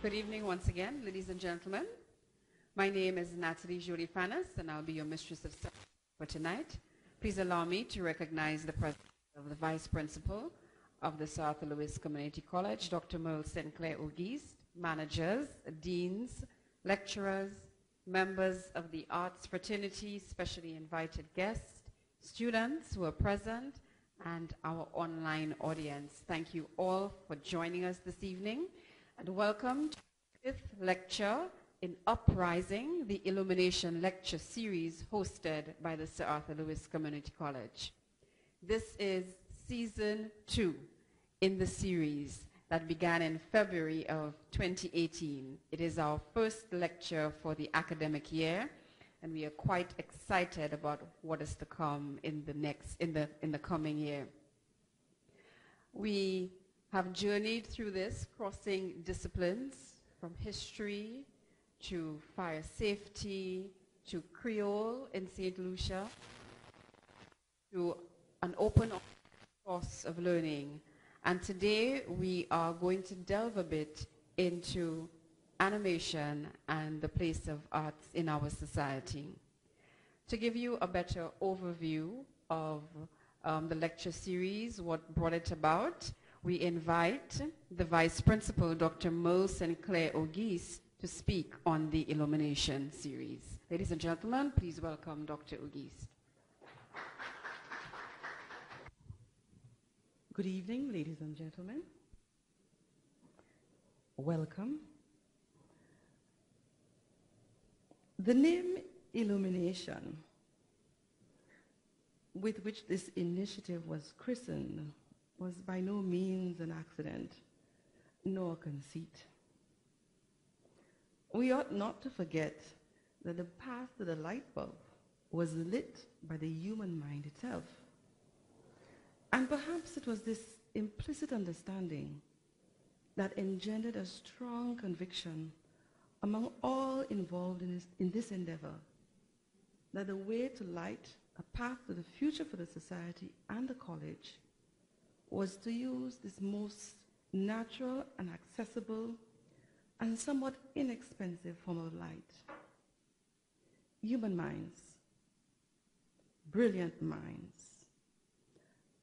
Good evening once again, ladies and gentlemen. My name is Natalie Jolie Fanas, and I'll be your mistress of study for tonight. Please allow me to recognize the presence of the Vice Principal of the South Louis Community College, Dr. Merle Sinclair Auguste, managers, deans, lecturers, members of the arts fraternity, specially invited guests, students who are present, and our online audience. Thank you all for joining us this evening, and welcome to the 5th lecture in Uprising, the Illumination lecture series hosted by the Sir Arthur Lewis Community College. This is season 2 in the series that began in February of 2018. It is our first lecture for the academic year, and we are quite excited about what is to come in the coming year. We have journeyed through this, crossing disciplines from history to fire safety to Creole in St. Lucia to an open course of learning. And today we are going to delve a bit into animation and the place of arts in our society. To give you a better overview of the lecture series, what brought it about, we invite the Vice Principal, Dr. Merle Sinclair Auguste, to speak on the Illumination series. Ladies and gentlemen, please welcome Dr. Auguste. Good evening, ladies and gentlemen. Welcome. The name Illumination, with which this initiative was christened, was by no means an accident, nor conceit. We ought not to forget that the path to the light bulb was lit by the human mind itself. And perhaps it was this implicit understanding that engendered a strong conviction among all involved in this endeavor that the way to light a path to the future for the society and the college was to use this most natural and accessible and somewhat inexpensive form of light. Human minds, brilliant minds,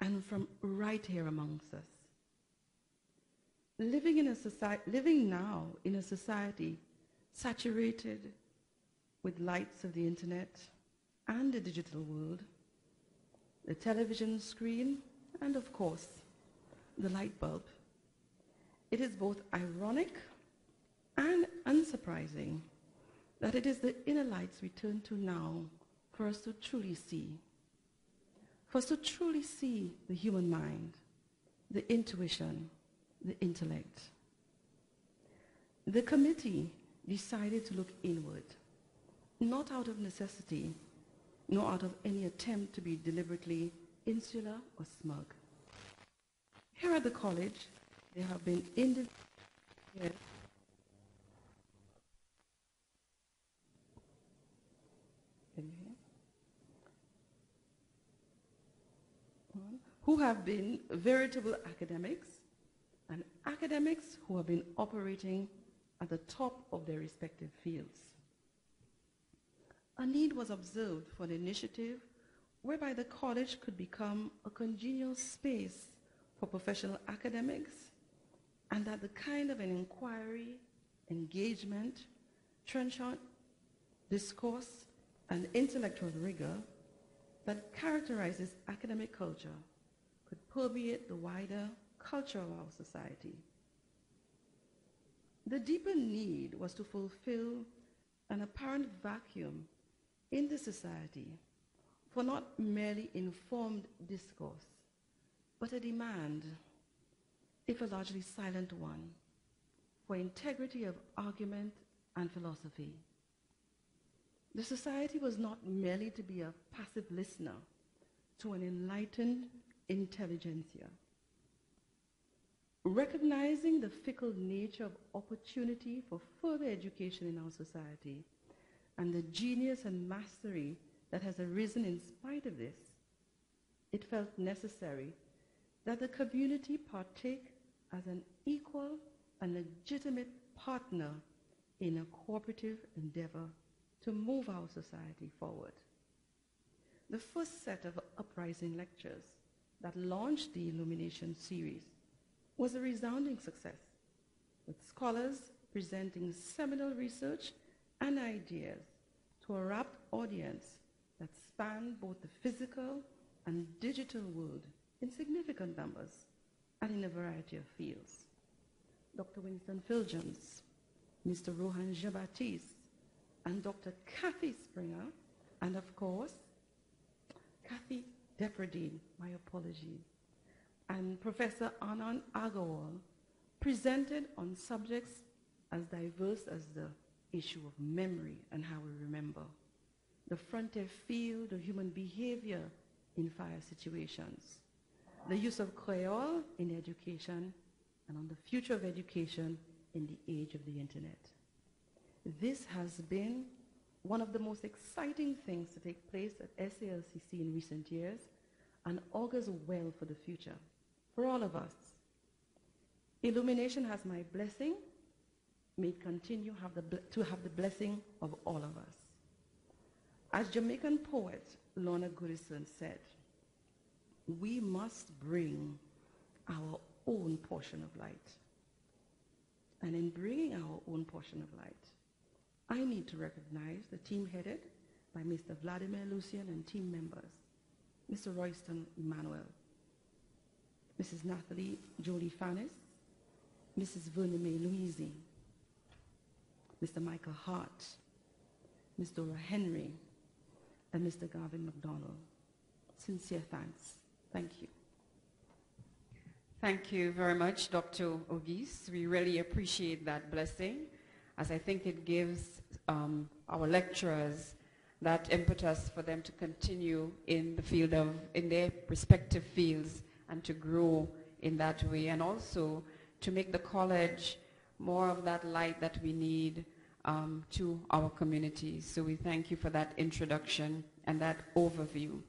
and from right here amongst us. Living now in a society saturated with lights of the internet and the digital world, the television screen, and of course, the light bulb. It is both ironic and unsurprising that it is the inner lights we turn to now for us to truly see. For us to truly see the human mind, the intuition, the intellect. The committee decided to look inward, not out of necessity, nor out of any attempt to be deliberately insular or smug. Here at the college, there have been individuals who have been veritable academics, and academics who have been operating at the top of their respective fields. A need was observed for an initiative whereby the college could become a congenial space for professional academics, and that the kind of an inquiry, engagement, trenchant discourse, and intellectual rigor that characterizes academic culture could permeate the wider culture of our society. The deeper need was to fulfill an apparent vacuum in the society for not merely informed discourse, but a demand, if a largely silent one, for integrity of argument and philosophy. The society was not merely to be a passive listener to an enlightened intelligentsia. Recognizing the fickle nature of opportunity for further education in our society and the genius and mastery that has arisen in spite of this, it felt necessary that the community partake as an equal and legitimate partner in a cooperative endeavor to move our society forward. The first set of uprising lectures that launched the Illumination series was a resounding success, with scholars presenting seminal research and ideas to a rapt audience that spanned both the physical and digital world in significant numbers and in a variety of fields. Dr. Winston Filgens, Mr. Rohan Jean-Baptiste, and Dr. Kathy Springer, and of course, Kathy Depredine, my apologies, and Professor Anand Agarwal presented on subjects as diverse as the issue of memory and how we remember, the frontier field of human behavior in fire situations, the use of Creole in education, and on the future of education in the age of the internet. This has been one of the most exciting things to take place at SALCC in recent years and augurs well for the future, for all of us. Illumination has my blessing. May it continue to have the blessing of all of us. As Jamaican poet Lorna Goodison said, we must bring our own portion of light. And in bringing our own portion of light, I need to recognize the team headed by Mr. Vladimir Lucian and team members, Mr. Royston Emmanuel, Mrs. Nathalie Jolie Fannis, Mrs. Verna May Louise, Mr. Michael Hart, Ms. Dora Henry, and Mr. Garvin McDonald. Sincere thanks. Thank you. Thank you very much, Dr. Ogis. We really appreciate that blessing, as I think it gives our lecturers that impetus for them to continue in the field of, in their respective fields, and to grow in that way, and also to make the college more of that light that we need to our communities. So we thank you for that introduction and that overview.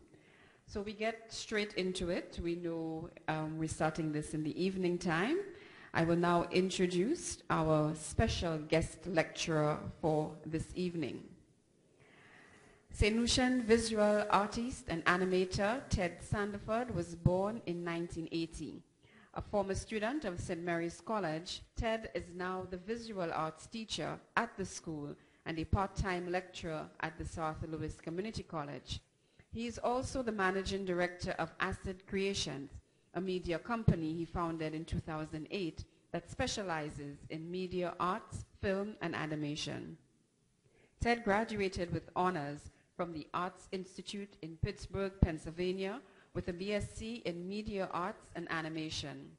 So we get straight into it. We know we're starting this in the evening time. I will now introduce our special guest lecturer for this evening. St. Lucian visual artist and animator Ted Sandiford was born in 1980. A former student of St. Mary's College, Ted is now the visual arts teacher at the school and a part-time lecturer at the South Louis Community College. He is also the managing director of Kreationz, a media company he founded in 2008 that specializes in media arts, film, and animation. Ted graduated with honors from the Arts Institute in Pittsburgh, Pennsylvania, with a BSc in Media Arts and Animation.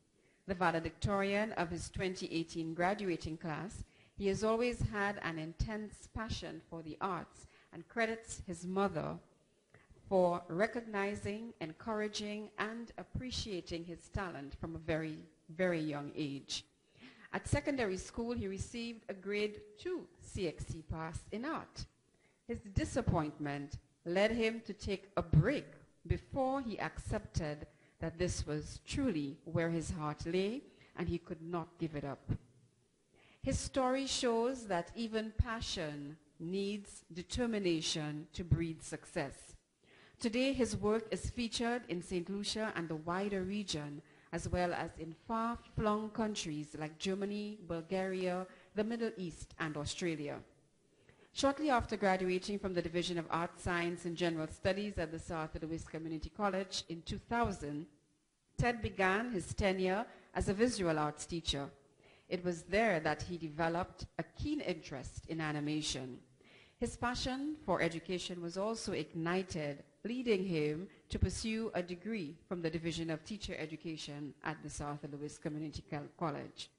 The valedictorian of his 2018 graduating class, he has always had an intense passion for the arts and credits his mother for recognizing, encouraging, and appreciating his talent from a very, very young age. At secondary school, he received a grade 2 CXC pass in art. His disappointment led him to take a break before he accepted that this was truly where his heart lay and he could not give it up. His story shows that even passion needs determination to breed success. Today, his work is featured in St. Lucia and the wider region, as well as in far-flung countries like Germany, Bulgaria, the Middle East, and Australia. Shortly after graduating from the Division of Art, Science, and General Studies at the South Louis Community College in 2000, Ted began his tenure as a visual arts teacher. It was there that he developed a keen interest in animation. His passion for education was also ignited, leading him to pursue a degree from the Division of Teacher Education at the South Louis Community College.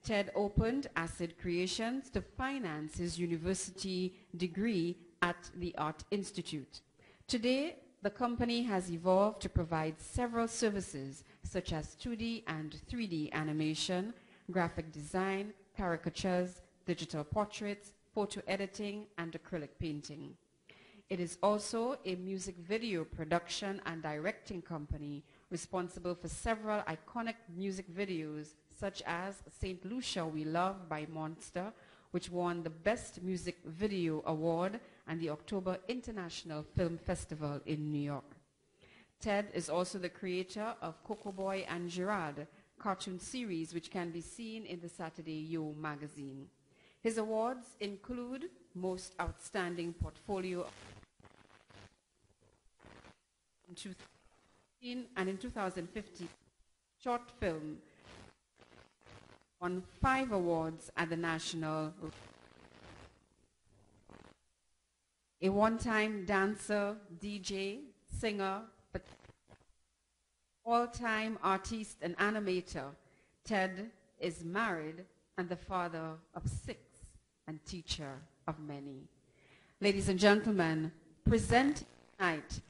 Ted opened Kreationz to finance his university degree at the Art Institute. Today, the company has evolved to provide several services such as 2D and 3D animation, graphic design, caricatures, digital portraits, photo editing, and acrylic painting. It is also a music video production and directing company responsible for several iconic music videos, such as St. Lucia We Love by Monster, which won the Best Music Video Award and the October International Film Festival in New York. Ted is also the creator of Coco Boy and Gerard, cartoon series which can be seen in the Saturday Yo magazine. His awards include Most Outstanding Portfolio in 2015 and in 2015, short film won 5 awards at the National. A one-time dancer, DJ, singer, but all-time artist and animator, Ted is married and the father of 6 and teacher of many. Ladies and gentlemen, present tonight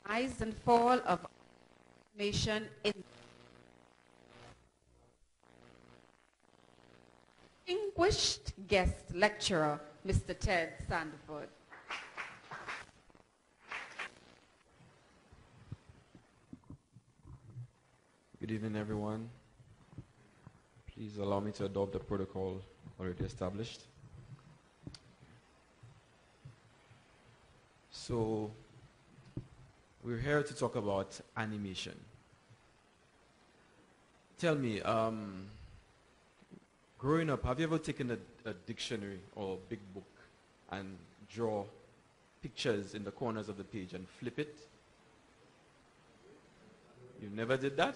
Rise and Fall of Animation in distinguished guest lecturer, Mr. Ted Sandiford. Good evening, everyone. Please allow me to adopt the protocol already established. So, we're here to talk about animation. Tell me, growing up, have you ever taken a dictionary or a big book and draw pictures in the corners of the page and flip it? You never did that?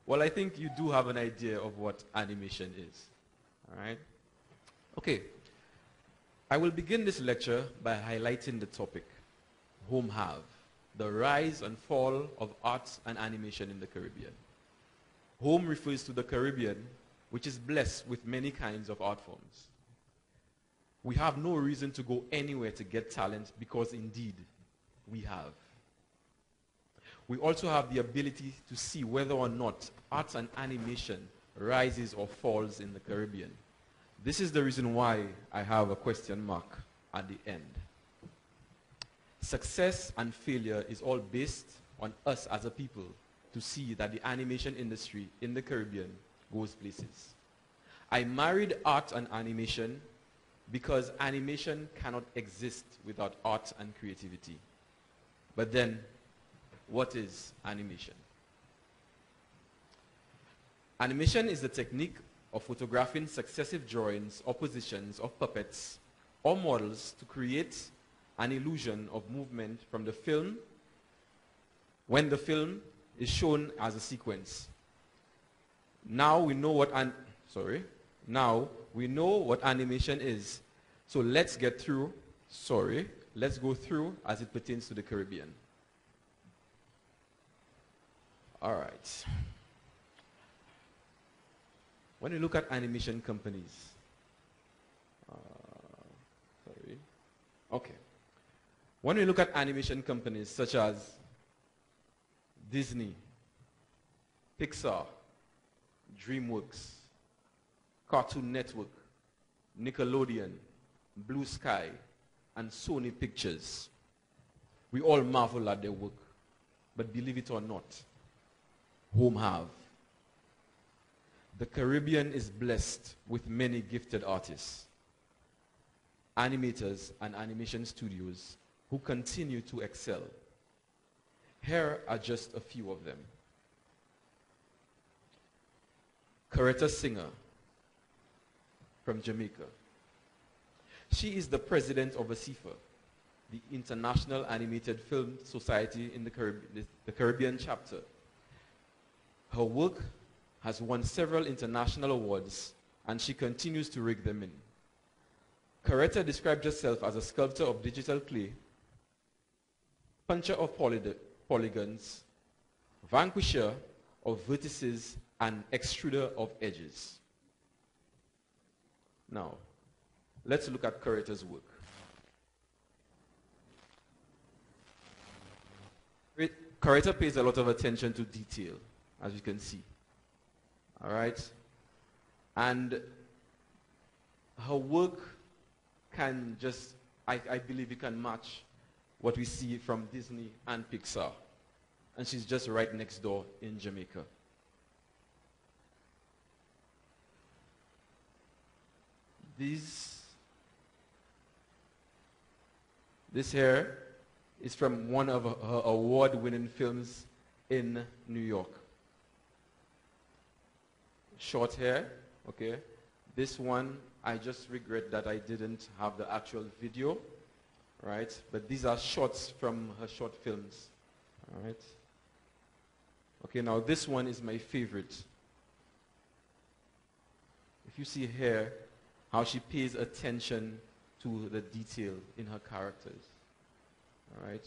Well, I think you do have an idea of what animation is. All right? Okay. I will begin this lecture by highlighting the topic, Home Have, the rise and fall of arts and animation in the Caribbean. Home refers to the Caribbean, which is blessed with many kinds of art forms. We have no reason to go anywhere to get talent because indeed we have. We also have the ability to see whether or not arts and animation rises or falls in the Caribbean. This is the reason why I have a question mark at the end. Success and failure is all based on us as a people to see that the animation industry in the Caribbean goes places. I married art and animation because animation cannot exist without art and creativity. But then, what is animation? Animation is the technique of photographing successive drawings or positions of puppets or models to create an illusion of movement from the film when the film is shown as a sequence. Now we know what animation is. So let's go through as it pertains to the Caribbean. All right. When you look at animation companies, when we look at animation companies such as Disney, Pixar, DreamWorks, Cartoon Network, Nickelodeon, Blue Sky, and Sony Pictures, we all marvel at their work. But believe it or not, Home Have. The Caribbean is blessed with many gifted artists, animators, and animation studios who continue to excel. Here are just a few of them. Coretta Singer from Jamaica. She is the president of ASIFA, the International Animated Film Society in the Caribbean chapter. Her work has won several international awards, and she continues to rig them in. Coretta described herself as a sculptor of digital clay, puncher of polygons, vanquisher of vertices, and extruder of edges. Now, let's look at Coretta's work. Coretta pays a lot of attention to detail, as you can see. All right? And her work can just, I believe it can match what we see from Disney and Pixar. And she's just right next door in Jamaica. This here is from one of her award-winning films in New York. Short hair, okay. This one, I just regret that I didn't have the actual video, right? But these are shots from her short films, all right? Okay, now this one is my favorite. If you see here, how she pays attention to the detail in her characters, all right?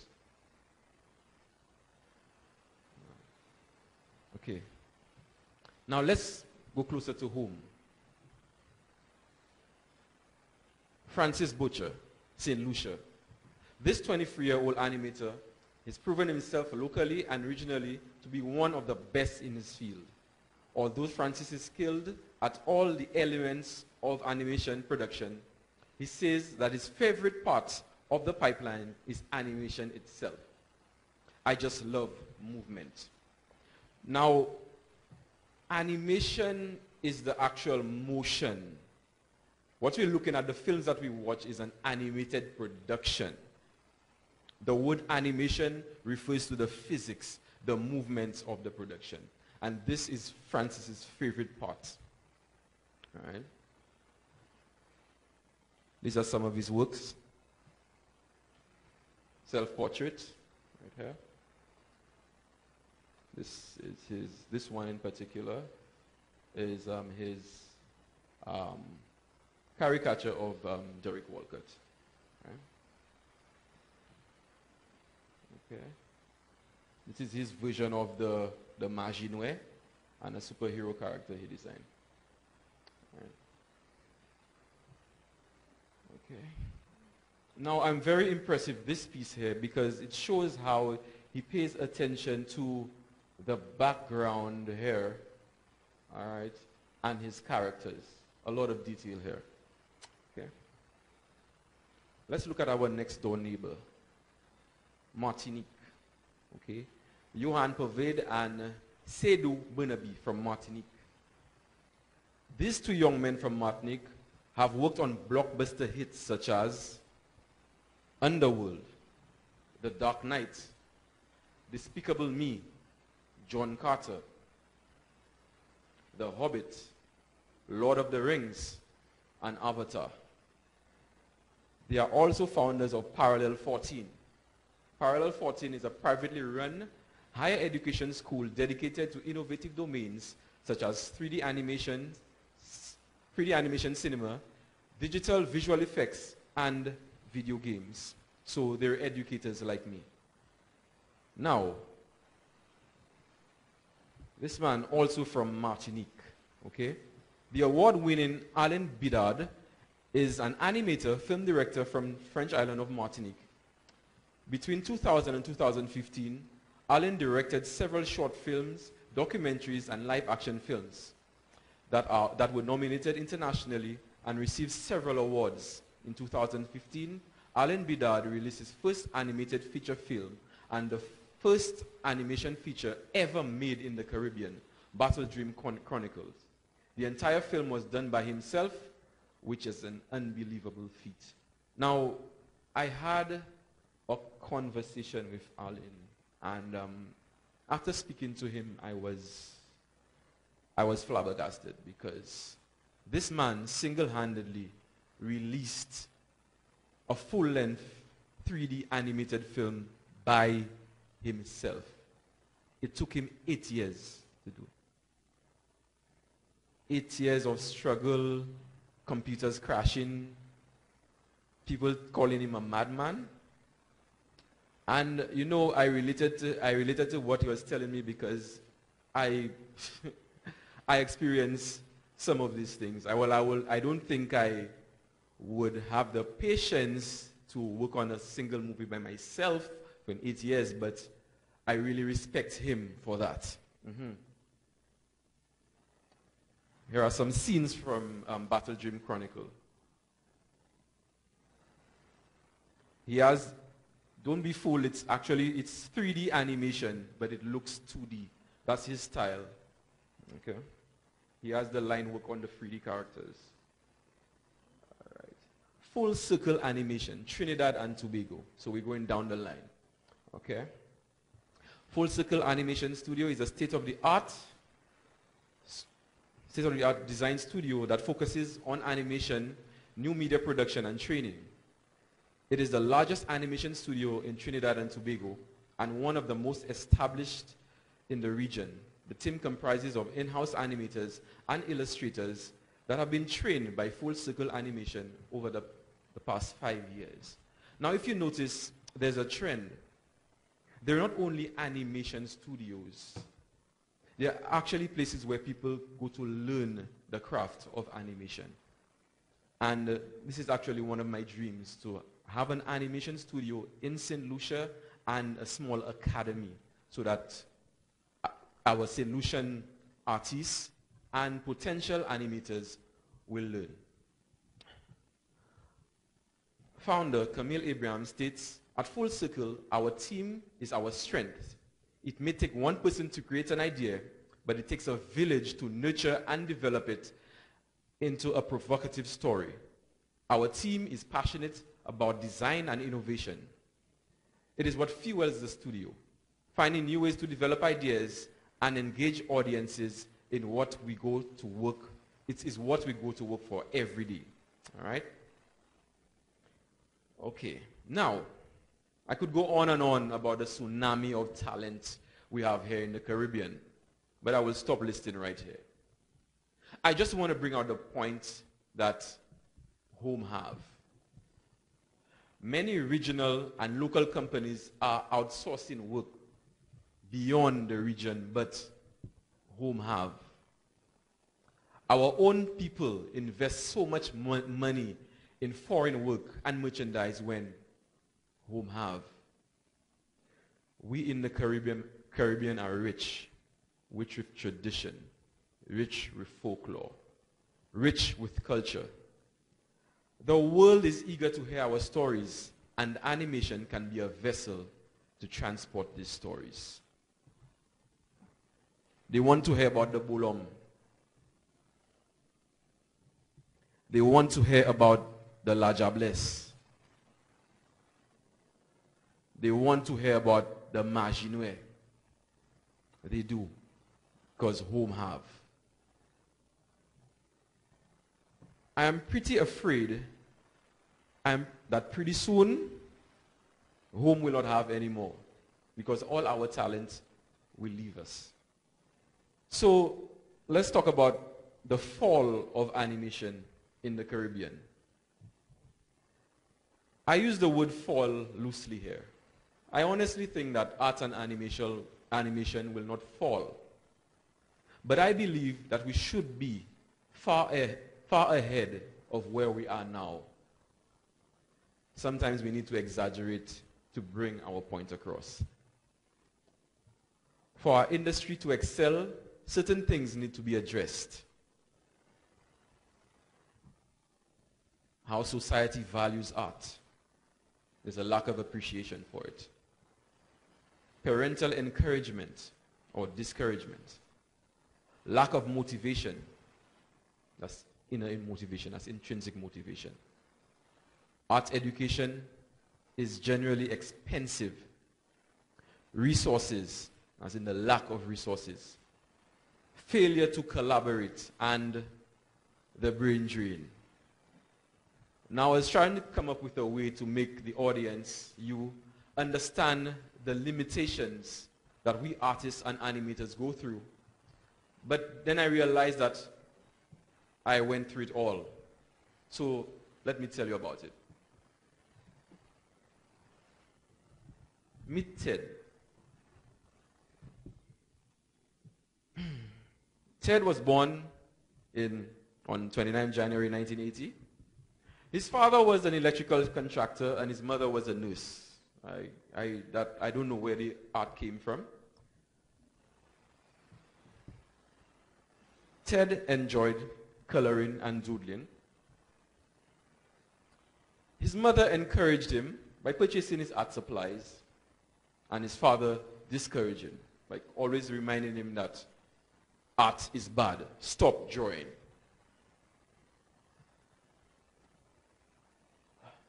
Okay. Now let's go closer to home. Francis Butcher, St. Lucia. This 23-year-old animator has proven himself locally and regionally to be one of the best in his field. Although Francis is skilled at all the elements of animation production, he says that his favorite part of the pipeline is animation itself. I just love movement. Now, animation is the actual motion. What we're looking at, the films that we watch, is an animated production. The word animation refers to the physics, the movements of the production. And this is Francis's favorite part. All right? These are some of his works. Self-portrait, right here. This one in particular is his caricature of Derek Walcott. Right? Okay. This is his vision of the Maginoué and a superhero character he designed. Right. Okay. Now I'm very impressed with this piece here because it shows how he pays attention to the background here, all right, and his characters. A lot of detail here. Okay. Let's look at our next door neighbor, Martinique. Okay. Johan Poved and Seydou Bernabe from Martinique. These two young men from Martinique have worked on blockbuster hits such as Underworld, The Dark Knight, Despicable Me, John Carter, The Hobbit, Lord of the Rings, and Avatar. They are also founders of Parallel 14. Parallel 14 is a privately run higher education school dedicated to innovative domains such as 3D animation cinema, digital visual effects, and video games. So they're educators like me. Now, this man also from Martinique, okay? The award-winning Alain Bidard is an animator, film director from French island of Martinique. Between 2000 and 2015, Alain directed several short films, documentaries, and live-action films that were nominated internationally and received several awards. In 2015, Alain Bidard released his first animated feature film and the first animation feature ever made in the Caribbean, Battle Dream Chronicles. The entire film was done by himself, which is an unbelievable feat. Now, I had a conversation with Alain, and after speaking to him, I was flabbergasted because this man single-handedly released a full-length 3D animated film by himself. It took him 8 years to do. 8 years of struggle, computers crashing, people calling him a madman. And you know, I related to what he was telling me because I I experienced some of these things. I don't think I would have the patience to work on a single movie by myself for 8 years, but I really respect him for that. Here are some scenes from Battle Dream Chronicle. He has Don't be fooled. It's 3D animation, but it looks 2D. That's his style. Okay. He has the line work on the 3D characters. All right. Full circle animation, Trinidad and Tobago. So we're going down the line. Okay. Full Circle Animation Studio is a state-of-the-art design studio that focuses on animation, new media production, and training. It is the largest animation studio in Trinidad and Tobago and one of the most established in the region. The team comprises of in-house animators and illustrators that have been trained by Full Circle Animation over the past 5 years. Now, if you notice, there's a trend. They're not only animation studios. They are actually places where people go to learn the craft of animation. And this is actually one of my dreams, to have an animation studio in St. Lucia and a small academy so that our St. Lucian artists and potential animators will learn. Founder Camille Abraham states, "At Full Circle, our team is our strength. It may take one person to create an idea, but it takes a village to nurture and develop it into a provocative story. Our team is passionate about design and innovation. It is what fuels the studio, finding new ways to develop ideas and engage audiences in what we go to work. It is what we go to work for every day." All right? Okay. Now, I could go on and on about the tsunami of talent we have here in the Caribbean, but I will stop listing right here. I just want to bring out the point that Home have. Many regional and local companies are outsourcing work beyond the region, but Home have. Our own people invest so much money in foreign work and merchandise when Home have. We in the Caribbean are rich with tradition, rich with folklore, rich with culture. The world is eager to hear our stories, and animation can be a vessel to transport these stories. They want to hear about the Bolom. They want to hear about the Lajables. They want to hear about the Majinwe. They do, because Home have. I am pretty afraid that pretty soon, Home will not have any more, because all our talent will leave us. So let's talk about the fall of animation in the Caribbean. I use the word fall loosely here. I honestly think that art and animation will not fall. But I believe that we should be far ahead of where we are now. Sometimes we need to exaggerate to bring our point across. For our industry to excel, certain things need to be addressed. How society values art. There's a lack of appreciation for it. Parental encouragement or discouragement. Lack of motivation. That's inner motivation, that's intrinsic motivation. Art education is generally expensive. Resources, as in the lack of resources. Failure to collaborate and the brain drain. Now, I was trying to come up with a way to make the audience, you, understand the limitations that we artists and animators go through. But then I realized that I went through it all. So let me tell you about it. Meet Ted. Ted was born on 29 January 1980. His father was an electrical contractor and his mother was a nurse. I don't know where the art came from. Ted enjoyed coloring and doodling. His mother encouraged him by purchasing his art supplies, and his father discouraged him, like always reminding him that art is bad. Stop drawing.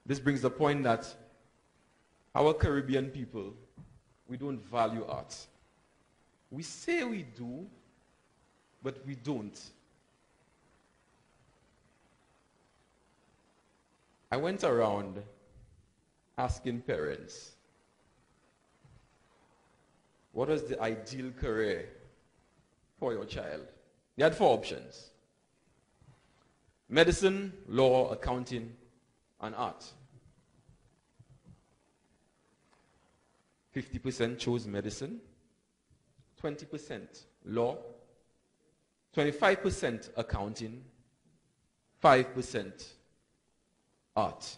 This brings the point that our Caribbean people, we don't value art. We say we do, but we don't. I went around asking parents, what was the ideal career for your child? They had 4 options: medicine, law, accounting, and art. 50% chose medicine, 20% law, 25% accounting, 5% art.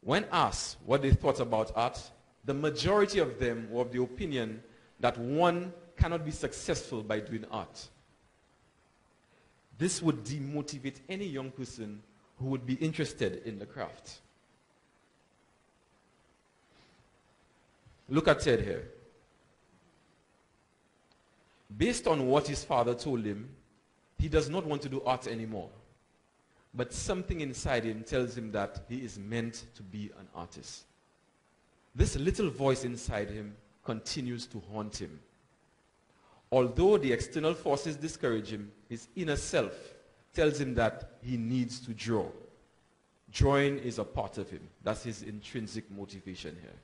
When asked what they thought about art, the majority of them were of the opinion that one cannot be successful by doing art. This would demotivate any young person who would be interested in the craft. Look at Ted here. Based on what his father told him, he does not want to do art anymore. But something inside him tells him that he is meant to be an artist. This little voice inside him continues to haunt him. Although the external forces discourage him, his inner self tells him that he needs to draw. Drawing is a part of him. That's his intrinsic motivation here.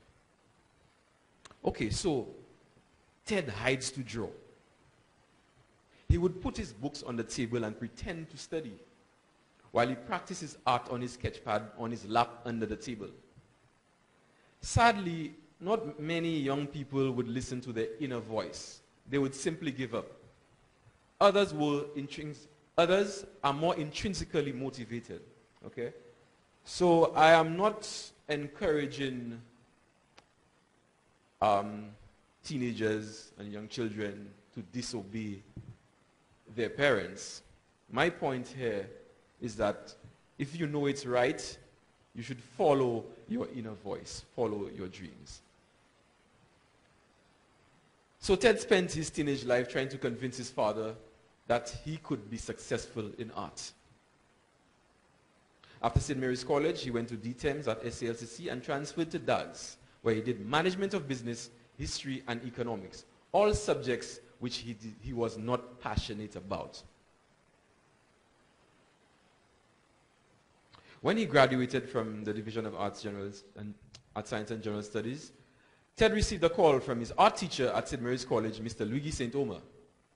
Okay, so Ted hides to draw. He would put his books on the table and pretend to study, while he practices art on his sketchpad on his lap under the table. Sadly, not many young people would listen to their inner voice. They would simply give up. Others are more intrinsically motivated. Okay? So I am not encouraging teenagers and young children to disobey their parents. My point here is that if you know it's right, you should follow your inner voice, follow your dreams. So Ted spent his teenage life trying to convince his father that he could be successful in art. After St. Mary's College, he went to D-Thames at SALCC and transferred to DAGS, where he did management of business, history, and economics, all subjects which he was not passionate about. When he graduated from the Division of Art Science and General Studies, Ted received a call from his art teacher at St. Mary's College, Mr. Luigi St. Omer.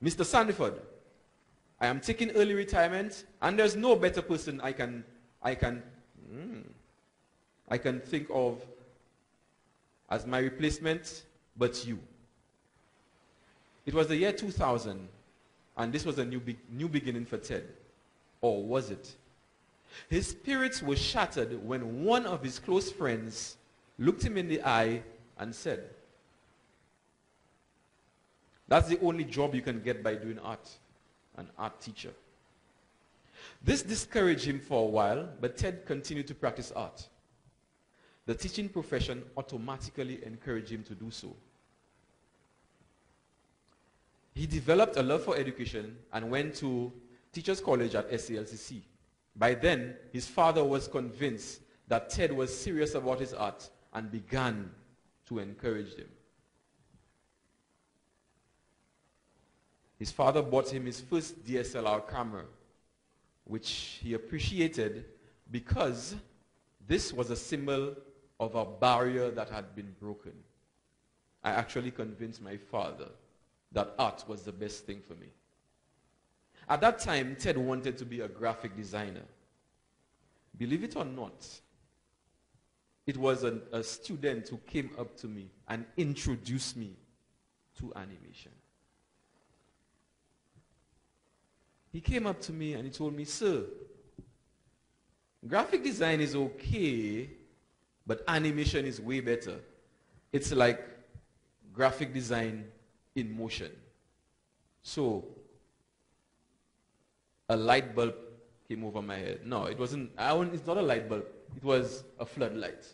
Mr. Sandiford, I am taking early retirement, and there's no better person I can think of as my replacement but you. It was the year 2000, and this was a new beginning for Ted. Or was it? His spirits were shattered when one of his close friends looked him in the eye and said, "That's the only job you can get by doing art, an art teacher." This discouraged him for a while, but Ted continued to practice art. The teaching profession automatically encouraged him to do so. He developed a love for education and went to Teachers College at SALCC. By then, his father was convinced that Ted was serious about his art and began to encourage him. His father bought him his first DSLR camera, which he appreciated because this was a symbol of a barrier that had been broken. I actually convinced my father that art was the best thing for me. At that time, Ted wanted to be a graphic designer. Believe it or not, it was a student who came up to me and introduced me to animation. He came up to me and he told me, "Sir, graphic design is okay, but animation is way better. It's like graphic design in motion." So a light bulb came over my head. No, it wasn't. It's not a light bulb. It was a floodlight.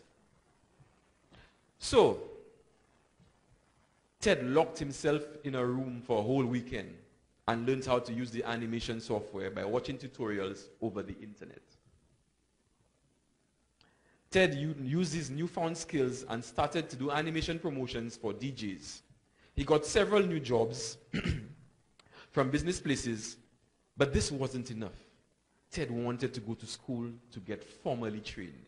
So, Ted locked himself in a room for a whole weekend and learned how to use the animation software by watching tutorials over the internet. Ted used his newfound skills and started to do animation promotions for DJs. He got several new jobs from business places, but this wasn't enough. Ted wanted to go to school to get formally trained.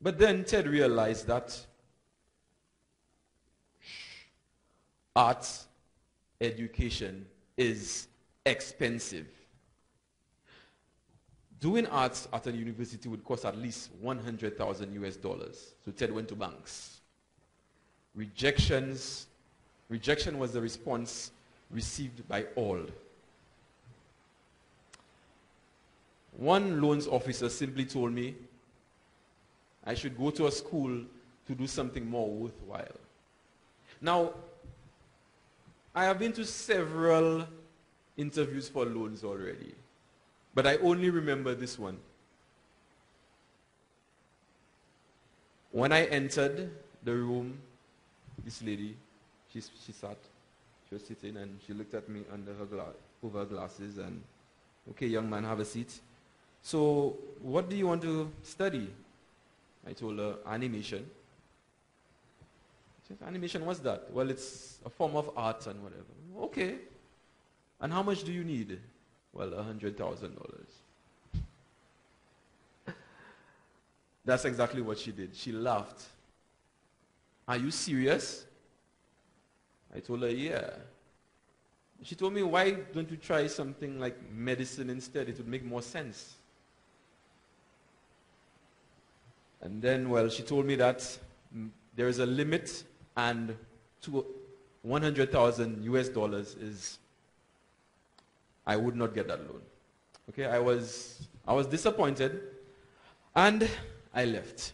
But then Ted realized that arts education is expensive. Doing arts at a university would cost at least $100,000 US. So Ted went to banks. Rejection was the response received by all. One loans officer simply told me I should go to a school to do something more worthwhile. Now, I have been to several interviews for loans already, but I only remember this one. When I entered the room, this lady, she was sitting and she looked at me over her glasses and, okay, young man, have a seat. So, what do you want to study? I told her, animation. She said, animation, what's that? Well, it's a form of art and whatever. Okay. And how much do you need? Well, $100,000. That's exactly what she did. She laughed. Are you serious? I told her, yeah. She told me, why don't you try something like medicine instead? It would make more sense. And then, well, she told me that there is a limit and to $100,000 US is, I would not get that loan. Okay, I was disappointed and I left.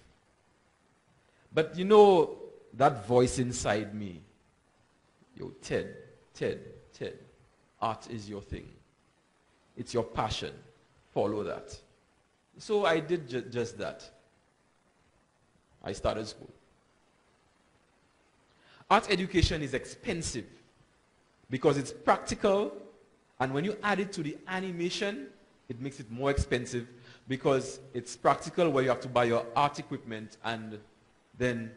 But you know, that voice inside me, yo, Ted, art is your thing. It's your passion. Follow that. So I did just that. I started school. Art education is expensive because it's practical, and when you add it to the animation, it makes it more expensive because it's practical where you have to buy your art equipment, and then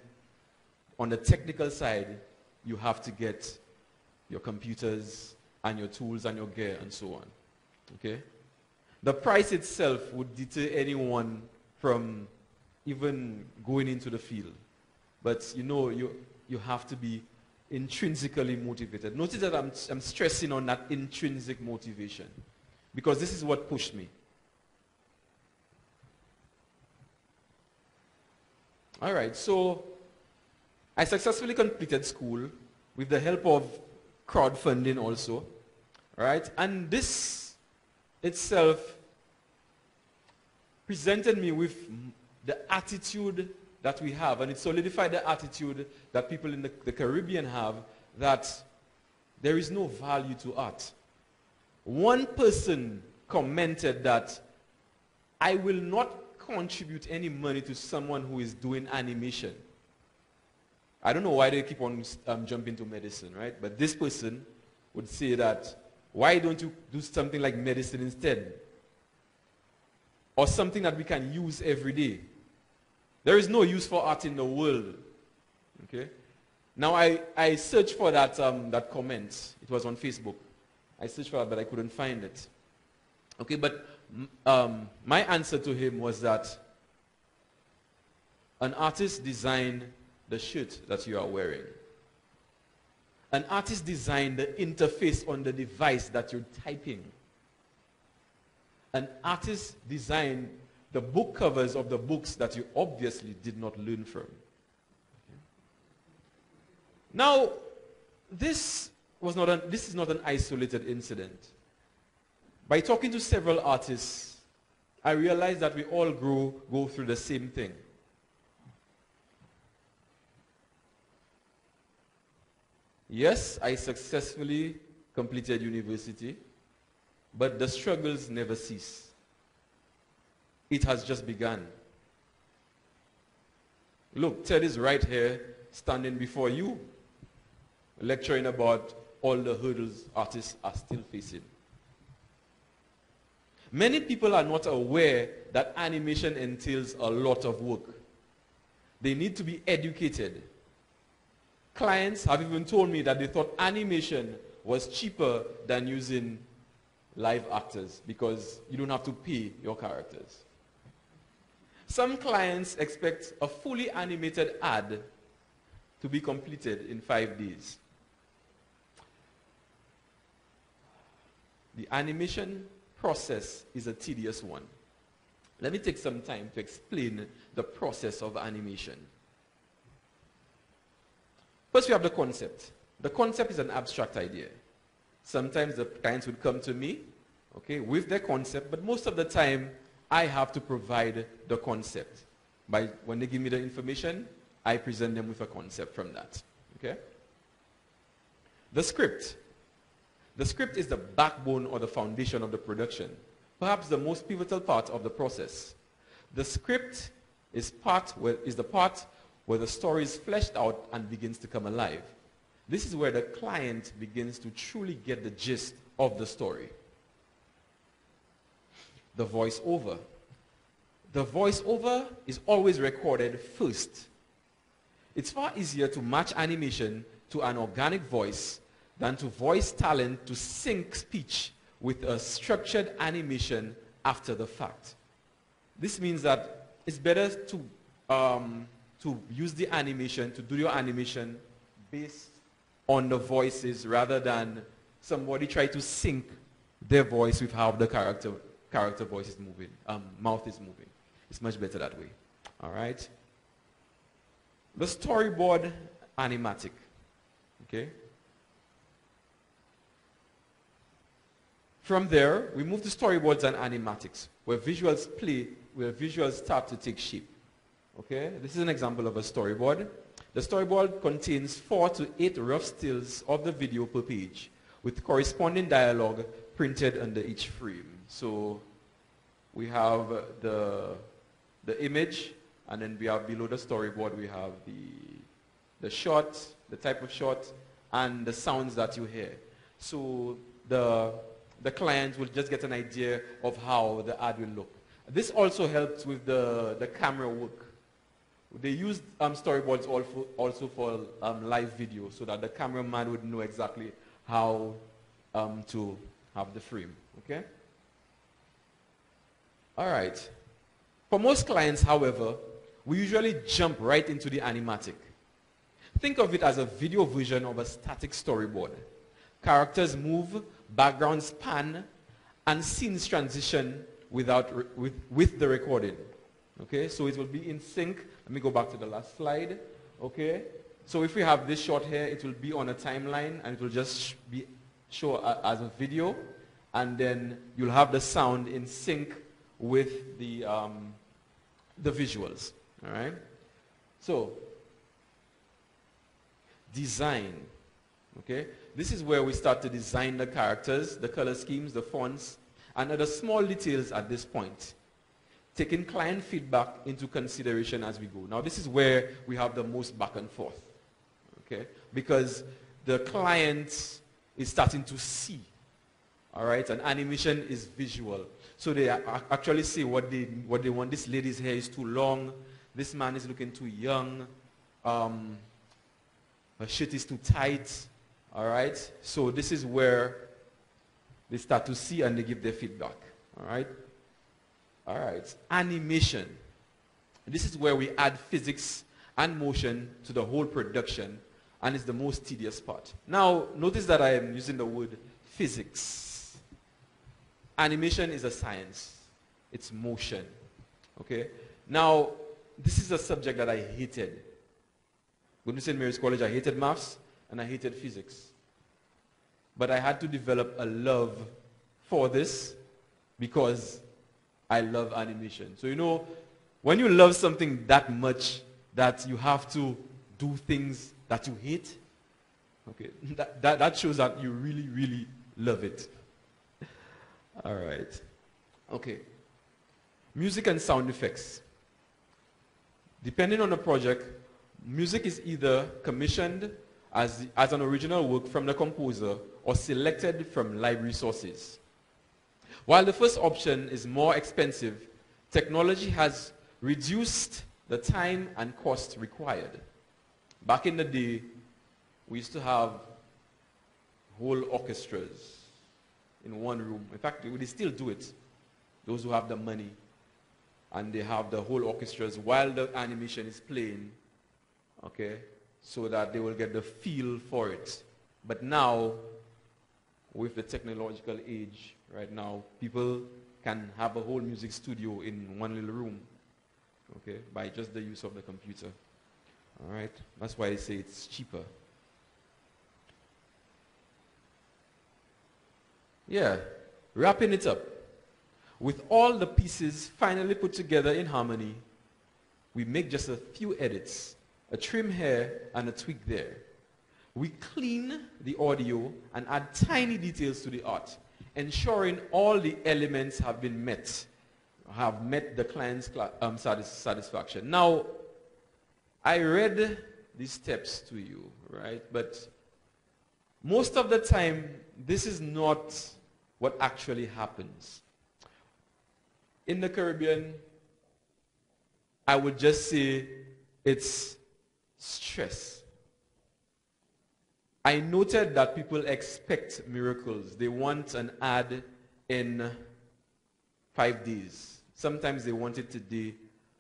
on the technical side, you have to get your computers and your tools and your gear and so on. Okay? The price itself would deter anyone from even going into the field. But you know, you have to be intrinsically motivated. Notice that I'm stressing on that intrinsic motivation because this is what pushed me. All right, so I successfully completed school with the help of crowdfunding also. All right, and this itself presented me with the attitude that we have, and it solidified the attitude that people in the Caribbean have, that there is no value to art. One person commented that I will not contribute any money to someone who is doing animation. I don't know why they keep on jumping to medicine, right? But this person would say that, why don't you do something like medicine instead? Or something that we can use every day. There is no use for art in the world. Okay? Now I searched for that comment. It was on Facebook. I searched for it, but I couldn't find it. Okay, but my answer to him was that an artist designed the shirt that you are wearing. An artist designed the interface on the device that you're typing. An artist designed the book covers of the books that you obviously did not learn from. Okay. Now, this is not an isolated incident. By talking to several artists, I realized that we all go through the same thing. Yes, I successfully completed university. but the struggles never cease. It has just begun. Look, Ted is right here, standing before you, lecturing about all the hurdles artists are still facing. Many people are not aware that animation entails a lot of work. They need to be educated. Clients have even told me that they thought animation was cheaper than using live actors because you don't have to pay your characters. Some clients expect a fully animated ad to be completed in 5 days. The animation process is a tedious one. Let me take some time to explain the process of animation. First, we have the concept. The concept is an abstract idea. Sometimes the clients would come to me, okay, with their concept, but most of the time, I have to provide the concept. When they give me the information, I present them with a concept from that, okay? The script. The script is the backbone or the foundation of the production, perhaps the most pivotal part of the process. The script is the part where the story is fleshed out and begins to come alive. This is where the client begins to truly get the gist of the story. The voiceover. The voiceover is always recorded first. It's far easier to match animation to an organic voice than to voice talent to sync speech with a structured animation after the fact. This means that it's better to use the animation, to do your animation based on the voices rather than somebody try to sync their voice with how the character voice is moving, mouth is moving. It's much better that way. All right? The storyboard animatic. Okay? From there, we move to storyboards and animatics, where visuals start to take shape. Okay? This is an example of a storyboard. The storyboard contains 4 to 8 rough stills of the video per page, with corresponding dialogue printed under each frame. So we have the image, and then we have below the storyboard, we have the shot, the type of shot, and the sounds that you hear. So the client will just get an idea of how the ad will look. This also helps with the camera work. They use storyboards also for live video so that the cameraman would know exactly how to have the frame. Okay? All right. For most clients, however, we usually jump right into the animatic. Think of it as a video version of a static storyboard. Characters move, backgrounds pan, and scenes transition with the recording. Okay, so it will be in sync. Let me go back to the last slide. Okay, so if we have this shot here, it will be on a timeline, and it will just be show as a video, and then you'll have the sound in sync with the visuals. All right. So design. Okay, this is where we start to design the characters, the color schemes, the fonts, and other small details at this point, taking client feedback into consideration as we go. Now, this is where we have the most back and forth, okay? Because the client is starting to see, all right? And animation is visual. So they actually say what they want. This lady's hair is too long. This man is looking too young. Her shirt is too tight, all right? So this is where they start to see and they give their feedback, all right? All right, animation. This is where we add physics and motion to the whole production, and it's the most tedious part. Now, notice that I am using the word physics. Animation is a science. It's motion, okay? Now, this is a subject that I hated. When we St. Mary's College, I hated maths and I hated physics. But I had to develop a love for this because I love animation. So, you know, when you love something that much that you have to do things that you hate, okay, that shows that you really, really love it. All right. Okay. Music and sound effects. Depending on the project, music is either commissioned as an original work from the composer or selected from library sources. While the first option is more expensive, technology has reduced the time and cost required. Back in the day, we used to have whole orchestras in one room. In fact, they still do it. Those who have the money, and they have the whole orchestras while the animation is playing, okay, so that they will get the feel for it. But now, with the technological age, right now, people can have a whole music studio in one little room, okay, by just the use of the computer. All right, that's why I say it's cheaper. Yeah, wrapping it up. With all the pieces finally put together in harmony, we make just a few edits, a trim here and a tweak there. We clean the audio and add tiny details to the art, ensuring all the elements have met the client's satisfaction. Now, I read these steps to you, right? But most of the time, this is not what actually happens. In the Caribbean, I would just say it's stress. I noted that people expect miracles. They want an ad in 5 days. Sometimes they want it today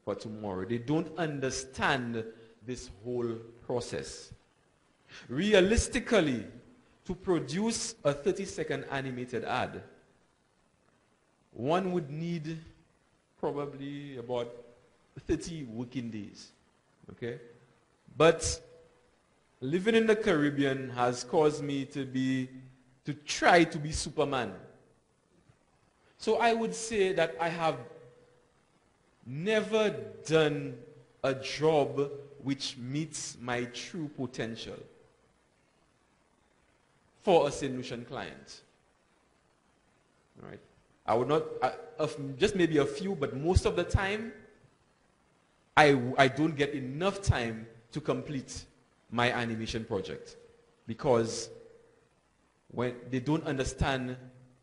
for tomorrow. They don't understand this whole process. Realistically, to produce a 30-second animated ad, one would need probably about 30 working days. Okay? But living in the Caribbean has caused me to try to be Superman. So I would say that I have never done a job which meets my true potential for a solution client. All right? I would not, just maybe a few, but most of the time, I don't get enough time to complete my animation project because when they don't understand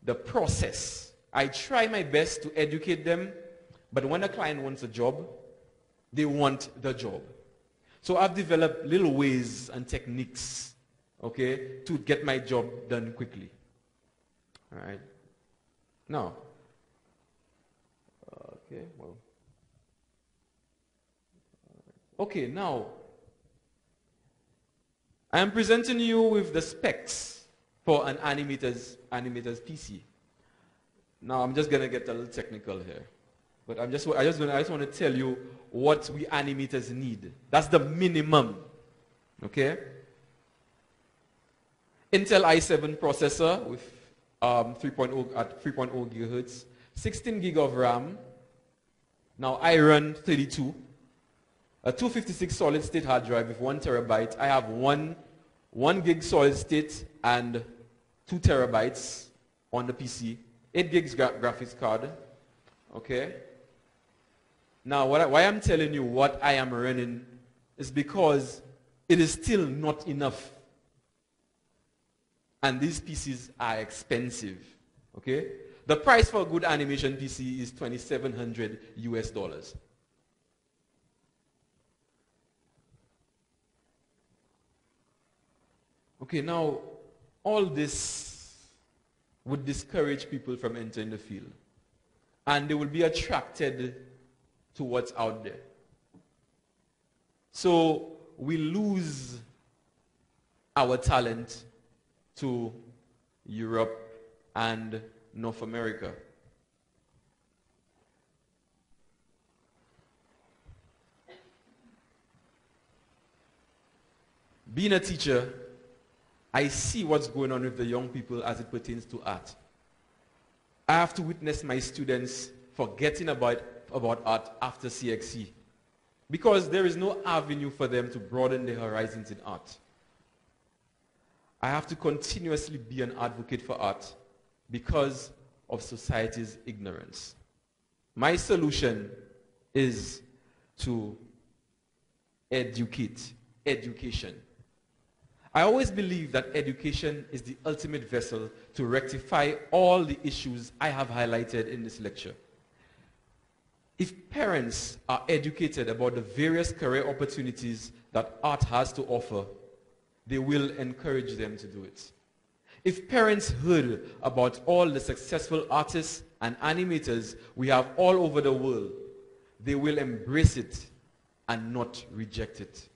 the process. I try my best to educate them, but when a client wants a job, they want the job. So I've developed little ways and techniques, okay, to get my job done quickly. All right. Now, okay, well. Okay, now, I am presenting you with the specs for an animator's PC. Now, I'm just going to get a little technical here. But I just want to tell you what we animators need. That's the minimum. Okay? Intel i7 processor with 3.0 at 3.0 gigahertz, 16 gig of RAM. Now I run 32. A 256 solid state hard drive with 1 terabyte. I have one gig solid state and 2 terabytes on the PC. 8 gigs graphics card. Okay? Now, why I'm telling you what I am running is because it is still not enough. And these PCs are expensive. Okay? The price for a good animation PC is $2,700 US. Okay, now, all this would discourage people from entering the field. And they will be attracted to what's out there. So, we lose our talent to Europe and North America. Being a teacher, I see what's going on with the young people as it pertains to art. I have to witness my students forgetting about art after SALCC because there is no avenue for them to broaden their horizons in art. I have to continuously be an advocate for art because of society's ignorance. My solution is to education. I always believe that education is the ultimate vessel to rectify all the issues I have highlighted in this lecture. If parents are educated about the various career opportunities that art has to offer, they will encourage them to do it. If parents heard about all the successful artists and animators we have all over the world, they will embrace it and not reject it.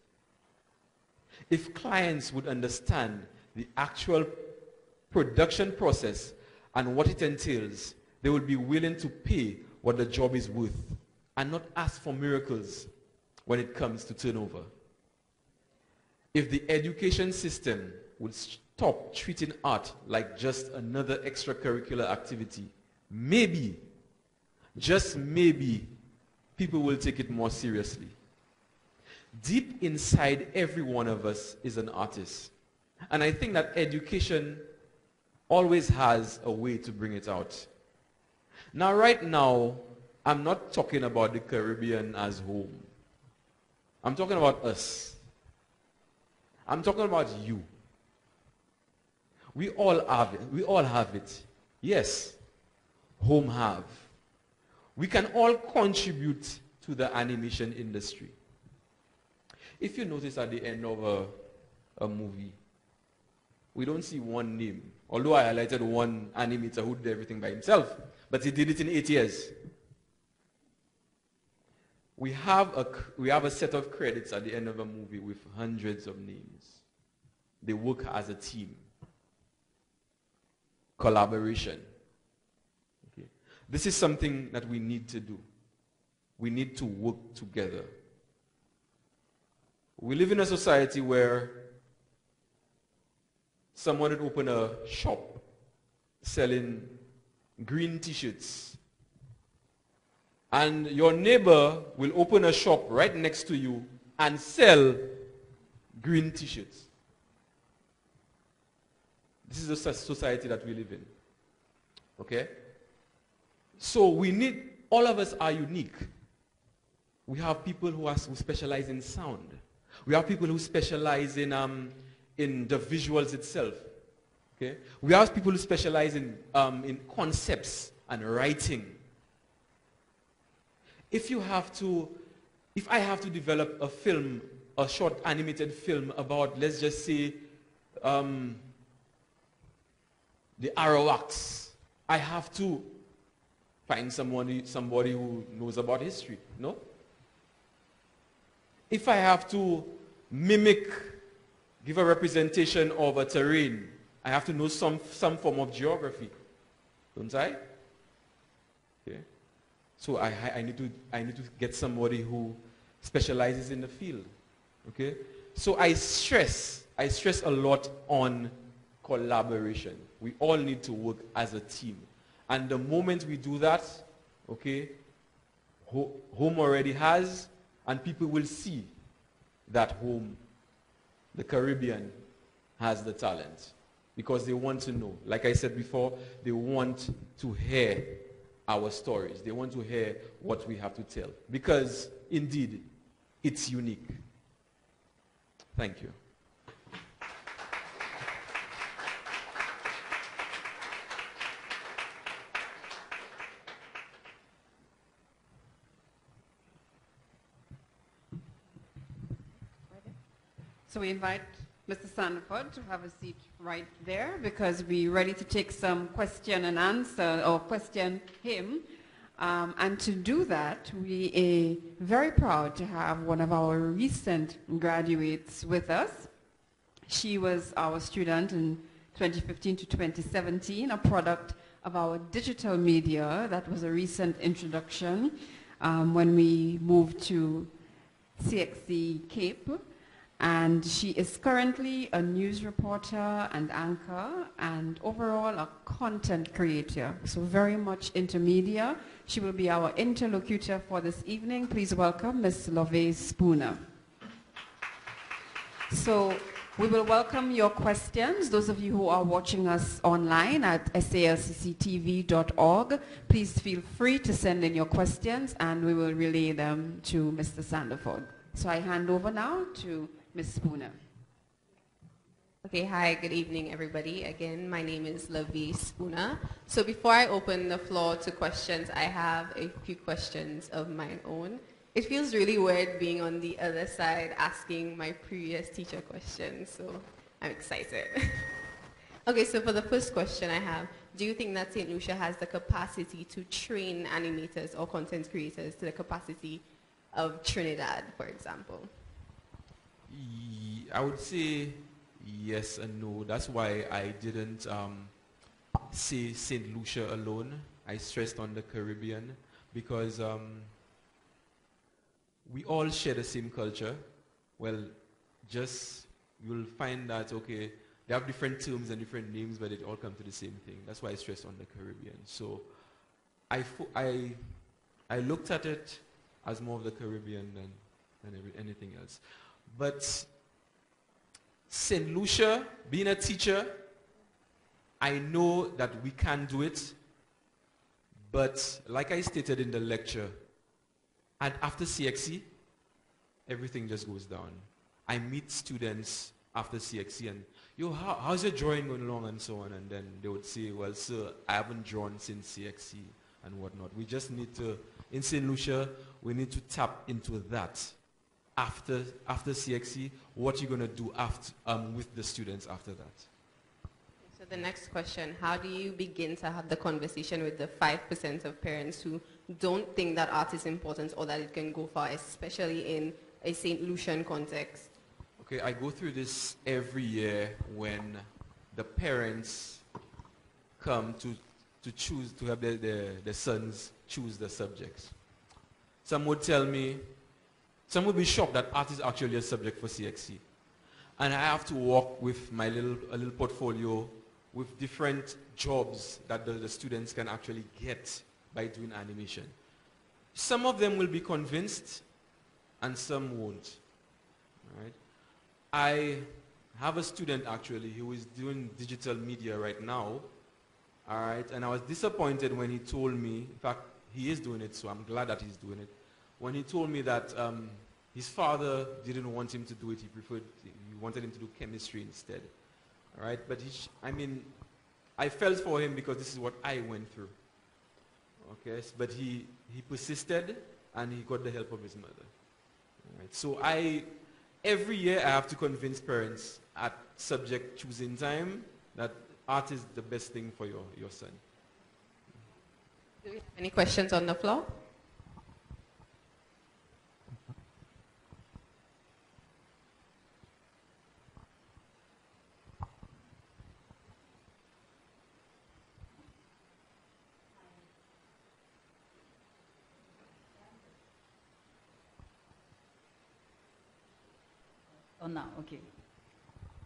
If clients would understand the actual production process and what it entails, they would be willing to pay what the job is worth and not ask for miracles when it comes to turnover. If the education system would stop treating art like just another extracurricular activity, maybe, just maybe, people will take it more seriously. Deep inside every one of us is an artist. And I think that education always has a way to bring it out. Now, right now, I'm not talking about the Caribbean as home. I'm talking about us. I'm talking about you. We all have it. We all have it. Yes, home have. We can all contribute to the animation industry. If you notice at the end of a movie, we don't see one name. Although I highlighted one animator who did everything by himself, but he did it in 8 years. We have a set of credits at the end of a movie with hundreds of names. They work as a team. Collaboration. Okay. This is something that we need to do. We need to work together. We live in a society where someone would open a shop selling green t-shirts. And your neighbor will open a shop right next to you and sell green t-shirts. This is the society that we live in. Okay? So we need, all of us are unique. We have people who specialize in sound. We have people who specialize in the visuals itself. Okay? We have people who specialize in concepts and writing. If I have to develop a film, a short animated film about, let's just say, the Arawaks, I have to find somebody who knows about history, no? If I have to give a representation of a terrain, I have to know some form of geography, don't I? Okay. So I need to get somebody who specializes in the field. Okay? So I stress a lot on collaboration. We all need to work as a team. And the moment we do that, okay, home already has, and people will see that home, the Caribbean, has the talent. Because they want to know. Like I said before, they want to hear our stories. They want to hear what we have to tell. Because, indeed, it's unique. Thank you. So we invite Mr. Sandiford to have a seat right there because we're ready to take some question and answer or question him. And to do that, we are very proud to have one of our recent graduates with us. She was our student in 2015 to 2017, a product of our digital media. That was a recent introduction when we moved to SALCC Cape. And she is currently a news reporter and anchor and overall a content creator. So very much into media. She will be our interlocutor for this evening. Please welcome Ms. Lovey Spooner. So We will welcome your questions. Those of you who are watching us online at salccctv.org, please feel free to send in your questions and we will relay them to Mr. Sandiford. So I hand over now to Ms. Spooner. Okay, hi, good evening, everybody. Again, my name is Lavi Spooner. So before I open the floor to questions, I have a few questions of my own. It feels really weird being on the other side asking my previous teacher questions, so I'm excited. Okay, so for the first question I have, do you think that St. Lucia has the capacity to train animators or content creators to the capacity of Trinidad, for example? I would say yes and no. That's why I didn't say St. Lucia alone. I stressed on the Caribbean because we all share the same culture. Well, just you'll find that, okay, they have different terms and different names, but it all come to the same thing. That's why I stressed on the Caribbean. So I looked at it as more of the Caribbean than anything else. But St. Lucia, being a teacher, I know that we can do it. But like I stated in the lecture, and after CXC, everything just goes down. I meet students after CXC and, yo, how's your drawing going along and so on, and then they would say, well, sir, I haven't drawn since CXC and whatnot. We just need to, in St. Lucia, we need to tap into that. After CXC, what you're going to do after, with the students after that. So the next question, how do you begin to have the conversation with the 5% of parents who don't think that art is important or that it can go far, especially in a St. Lucian context? Okay, I go through this every year when the parents come to choose, to have their sons choose the subjects. Some would tell me, some would be shocked that art is actually a subject for CXC. And I have to walk with my little portfolio with different jobs that the students can actually get by doing animation. Some of them will be convinced and some won't. All right? I have a student actually who is doing digital media right now. All right? And I was disappointed when he told me, in fact, he is doing it, so I'm glad that he's doing it. When he told me that his father didn't want him to do it, he wanted him to do chemistry instead. All right? But I felt for him because this is what I went through. Okay? But he persisted and he got the help of his mother. All right? So every year I have to convince parents at subject choosing time that art is the best thing for your son. Do we have any questions on the floor? Oh, now, okay.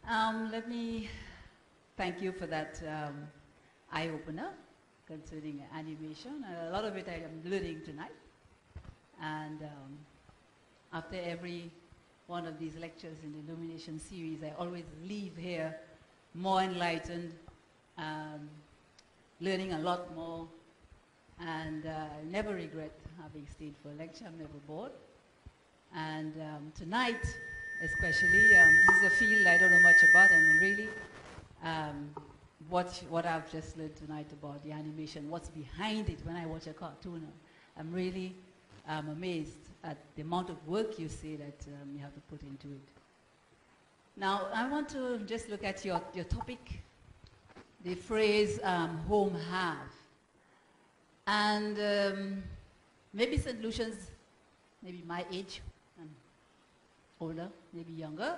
Let me thank you for that eye-opener concerning animation. A lot of it I am learning tonight. And after every one of these lectures in the Illumination series, I always leave here more enlightened, learning a lot more, and I never regret having stayed for a lecture. I'm never bored. And tonight, especially, this is a field I don't know much about, and really what I've just learned tonight about the animation, what's behind it when I watch a cartoon, I'm really amazed at the amount of work you say that you have to put into it. Now, I want to just look at your topic, the phrase home have. And maybe St. Lucians, maybe my age, older, maybe younger,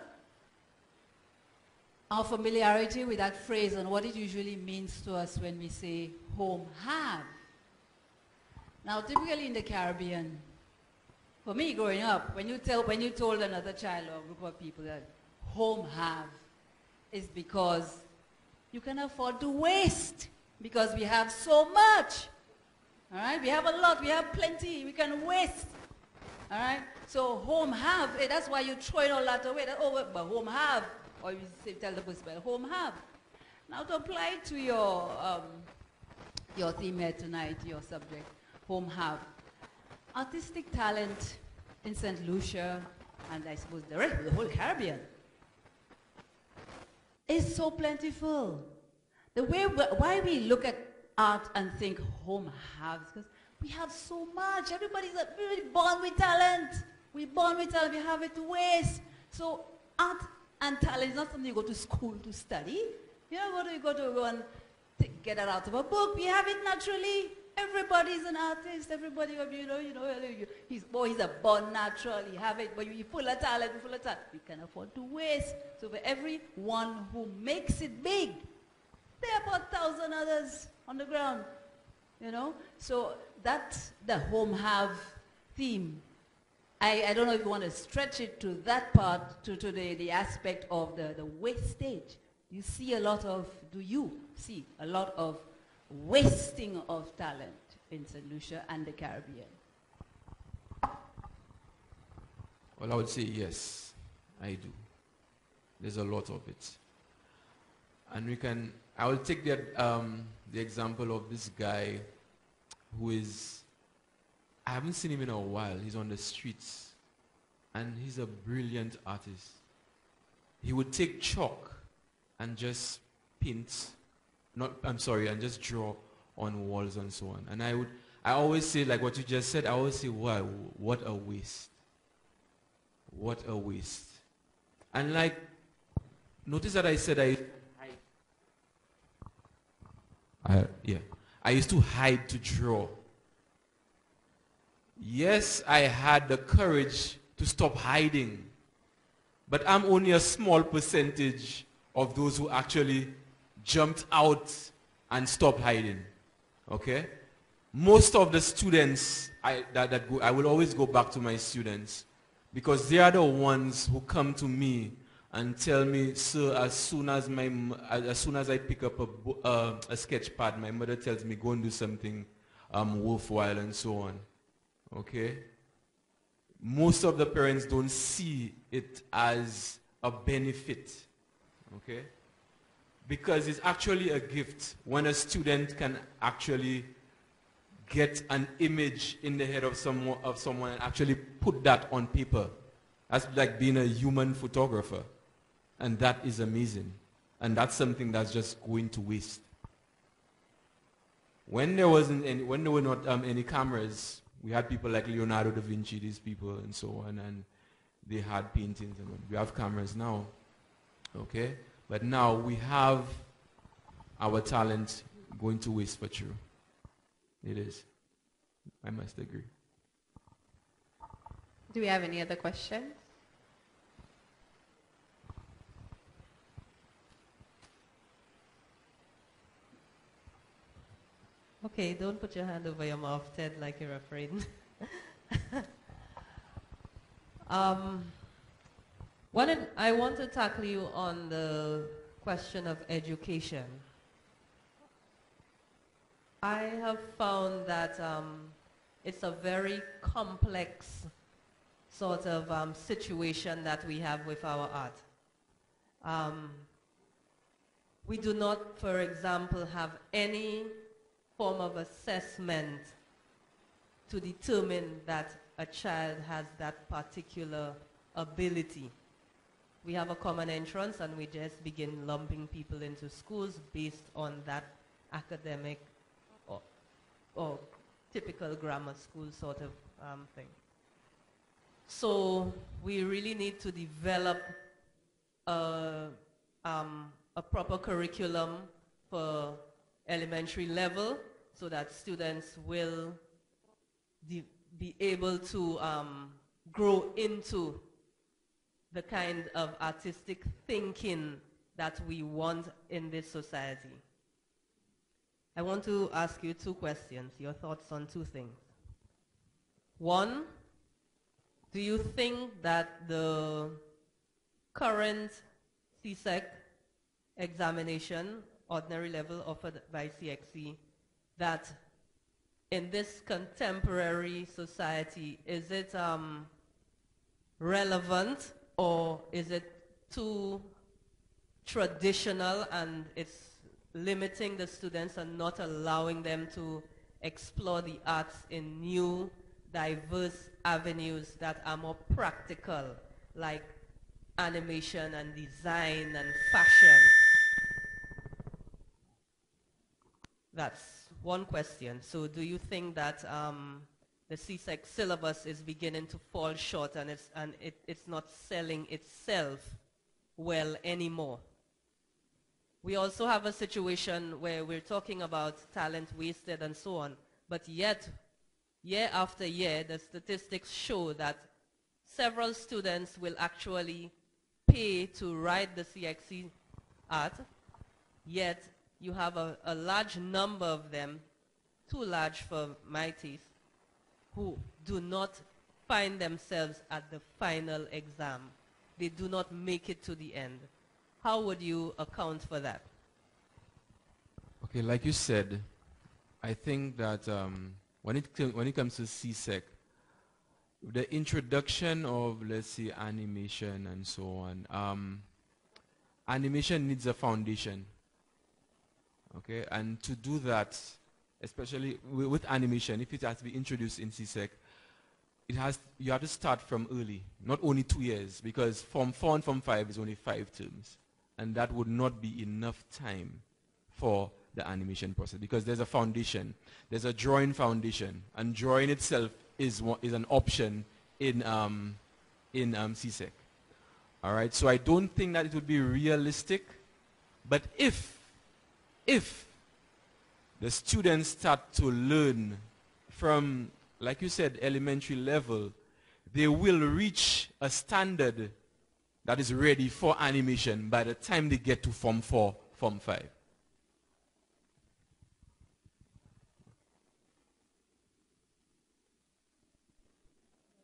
our familiarity with that phrase and what it usually means to us when we say home have. Now, typically in the Caribbean, for me growing up, when you told another child or a group of people that home have is because you can afford to waste because we have so much. All right? We have a lot. We have plenty. We can waste. All right? So home have, that's why you're throwing all that away. But home have or you say, tell the person, well, home have. Now to apply to your theme here tonight, your subject, home have. Artistic talent in St. Lucia, and I suppose the rest of the whole Caribbean, is so plentiful. The way why we look at art and think home have, because we have so much. Everybody's born with talent. We're born with talent. We have it to waste. So art and talent is not something you go to school to study. You know what? You go to go and get it out of a book. We have it naturally. Everybody's an artist. Everybody, he's a born natural. You have it, but you're full of talent. We can afford to waste. So for everyone who makes it big, there are about 1,000 others on the ground. So that's the home have theme. I don't know if you want to stretch it to that part, to the aspect of the wastage. Do you see a lot of wasting of talent in St. Lucia and the Caribbean? Well, I would say yes, I do. There's a lot of it. And I will take the example of this guy who is, I haven't seen him in a while. He's on the streets. And he's a brilliant artist. He would take chalk and just paint, and just draw on walls and so on. And I always say, like what you just said, I always say, wow, what a waste. What a waste. And notice that I said I used to hide to draw. Yes, I had the courage to stop hiding. But I'm only a small percentage of those who actually jumped out and stopped hiding. Okay? Most of the students, I will always go back to my students because they are the ones who come to me and tell me, sir, as soon as I pick up a sketch pad, my mother tells me, go and do something worthwhile and so on. Okay? Most of the parents don't see it as a benefit. Okay? Because it's actually a gift when a student can actually get an image in the head of someone and actually put that on paper. That's like being a human photographer. And that is amazing. And that's something that's just going to waste. When there were not any cameras, we had people like Leonardo da Vinci, these people and so on, and they had paintings. And we have cameras now. Okay? But now we have our talent going to waste for true. It is. I must agree. Do we have any other questions? Okay, don't put your hand over your mouth, Ted, like you're afraid. I want to tackle you on the question of education. I have found that it's a very complex sort of situation that we have with our art. We do not, for example, have any form of assessment to determine that a child has that particular ability. We have a common entrance and we just begin lumping people into schools based on that academic or typical grammar school sort of thing. So we really need to develop a proper curriculum for elementary level so that students will be able to grow into the kind of artistic thinking that we want in this society. I want to ask you two questions, your thoughts on two things. One, do you think that the current SALCC examination, ordinary level offered by CXC, that in this contemporary society, is it relevant or is it too traditional and it's limiting the students and not allowing them to explore the arts in new, diverse avenues that are more practical, like animation and design and fashion? That's one question. So do you think that the CSEC syllabus is beginning to fall short and it's not selling itself well anymore? We also have a situation where we're talking about talent wasted and so on, but yet, year after year, the statistics show that several students will actually pay to ride the CXC art, yet you have a large number of them, too large for my taste, who do not find themselves at the final exam. They do not make it to the end. How would you account for that? Okay, like you said, I think that when it comes to CSEC, the introduction of, let's say, animation and so on, animation needs a foundation. Okay, and to do that, especially with animation, if it has to be introduced in CSEC, you have to start from early, not only 2 years, because Form 4 and Form 5 is only 5 terms. And that would not be enough time for the animation process, because there's a foundation. There's a drawing foundation, and drawing itself is an option in CSEC. All right, so I don't think that it would be realistic, but if the students start to learn from, like you said, elementary level, they will reach a standard that is ready for animation by the time they get to Form 4, Form 5.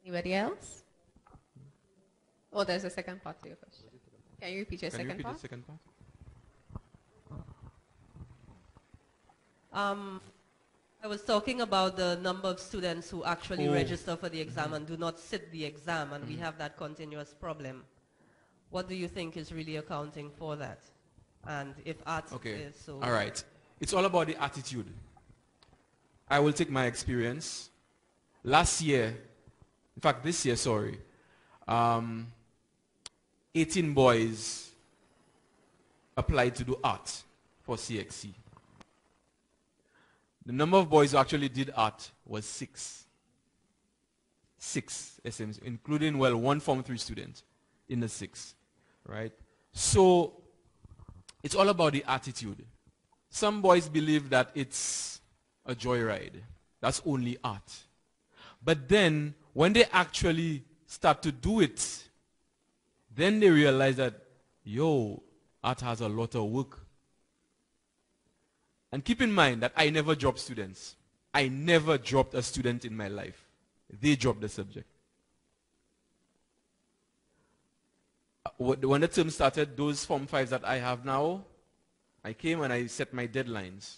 Anybody else? Oh, there's a second part to your question. Can you repeat your second part? Can you repeat the second part? I was talking about the number of students who actually register for the exam and do not sit the exam, and we have that continuous problem. What do you think is really accounting for that? And if art is so... All right. It's all about the attitude. I will take my experience. Last year, in fact this year, sorry, 18 boys applied to do art for CXC. The number of boys who actually did art was 6. 6 SMs, including, well, 1 Form 3 student in the 6, right? So it's all about the attitude. Some boys believe that it's a joyride. That's only art. But then, when they actually start to do it, then they realize that, yo, art has a lot of work. And keep in mind that I never dropped students. I never dropped a student in my life. They dropped the subject. When the term started, those Form 5s that I have now, I came and I set my deadlines.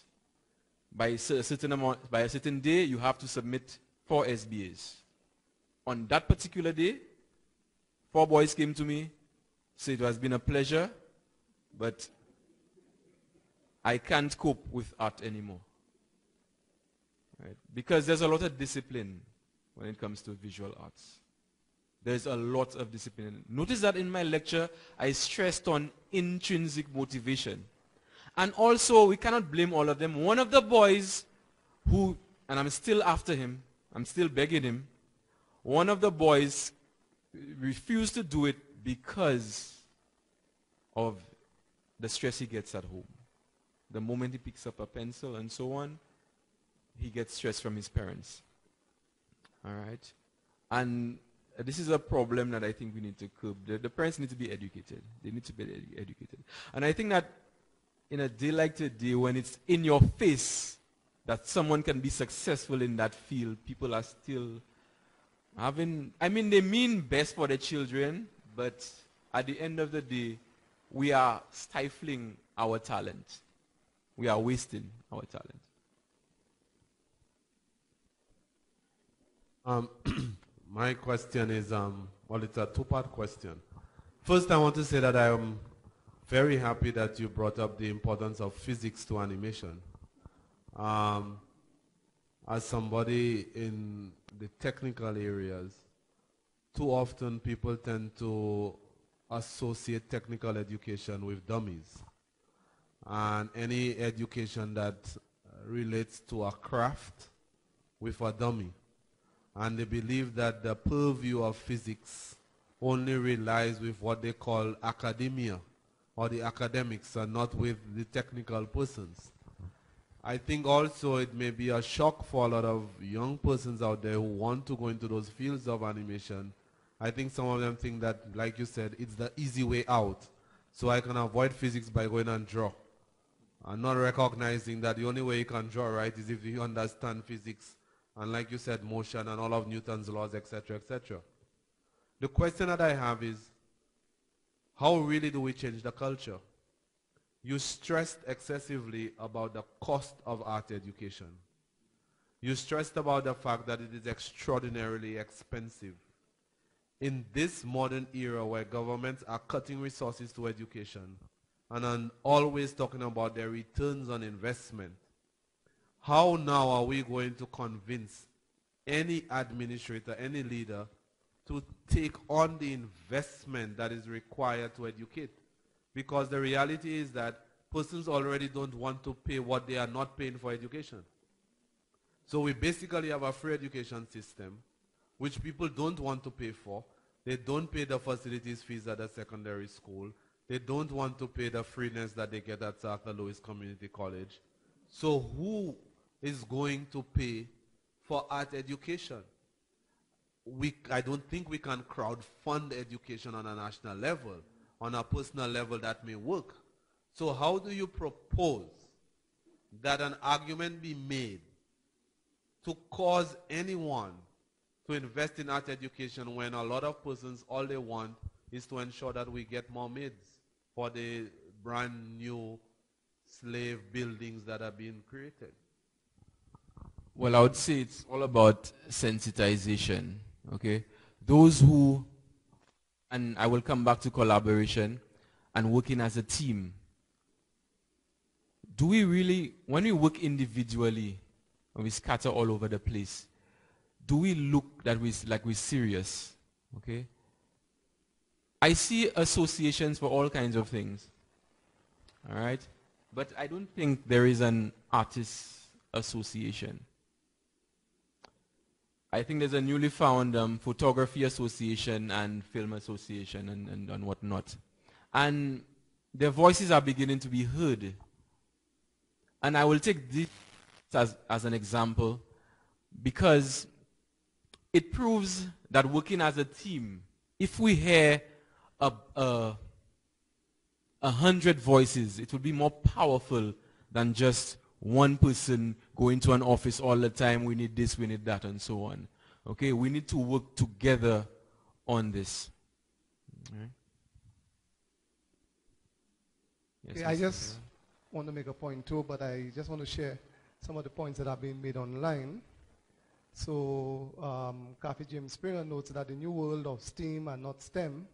By a certain day, you have to submit 4 SBAs. On that particular day, 4 boys came to me, said it has been a pleasure, but I can't cope with art anymore. Right? Because there's a lot of discipline when it comes to visual arts. There's a lot of discipline. Notice that in my lecture, I stressed on intrinsic motivation. And also, we cannot blame all of them. One of the boys who, and I'm still after him, I'm still begging him, one of the boys refused to do it because of the stress he gets at home. The moment he picks up a pencil and so on, he gets stress from his parents. All right? And this is a problem that I think we need to curb. The parents need to be educated. They need to be educated. And I think that in a day like today, when it's in your face that someone can be successful in that field, people are still having, I mean, they mean best for their children, but at the end of the day, we are stifling our talent. We are wasting our talent. My question is, well, it's a two-part question. First, I want to say that I am very happy that you brought up the importance of physics to animation. As somebody in the technical areas, too often people tend to associate technical education with dummies. And any education that relates to a craft with a dummy. And they believe that the purview of physics only relies with what they call academia or the academics and not with the technical persons. I think also it may be a shock for a lot of young persons out there who want to go into those fields of animation. I think some of them think that, like you said, it's the easy way out. So I can avoid physics by going and draw. And not recognizing that the only way you can draw right is if you understand physics and, like you said, motion and all of Newton's laws, etc., etc. The question that I have is, how really do we change the culture? You stressed excessively about the cost of art education. You stressed about the fact that it is extraordinarily expensive. In this modern era where governments are cutting resources to education and are always talking about their returns on investment, how now are we going to convince any administrator, any leader, to take on the investment that is required to educate? Because the reality is that persons already don't want to pay what they are not paying for education. So we basically have a free education system, which people don't want to pay for. They don't pay the facilities fees at a secondary school. They don't want to pay the freeness that they get at SALCC Lewis Community College. So who is going to pay for art education? I don't think we can crowdfund education on a national level. On a personal level, that may work. So how do you propose that an argument be made to cause anyone to invest in art education when a lot of persons, all they want is to ensure that we get more maids for the brand new slave buildings that are being created? Well, I would say it's all about sensitization, okay? Those who, and I will come back to collaboration and working as a team. Do we really, when we work individually and we scatter all over the place, do we look that like we're serious, okay? I see associations for all kinds of things, all right? But I don't think there is an artist association. I think there's a newly found photography association and film association and whatnot. And their voices are beginning to be heard. And I will take this as an example because it proves that working as a team, if we hear 100 voices, it would be more powerful than just one person going to an office all the time, we need this, we need that, and so on. Okay, we need to work together on this. Right. Yes, okay, I just want to make a point too, but I just want to share some of the points that have been made online. So, Kathy James Springer notes that the new world of STEAM and not STEM,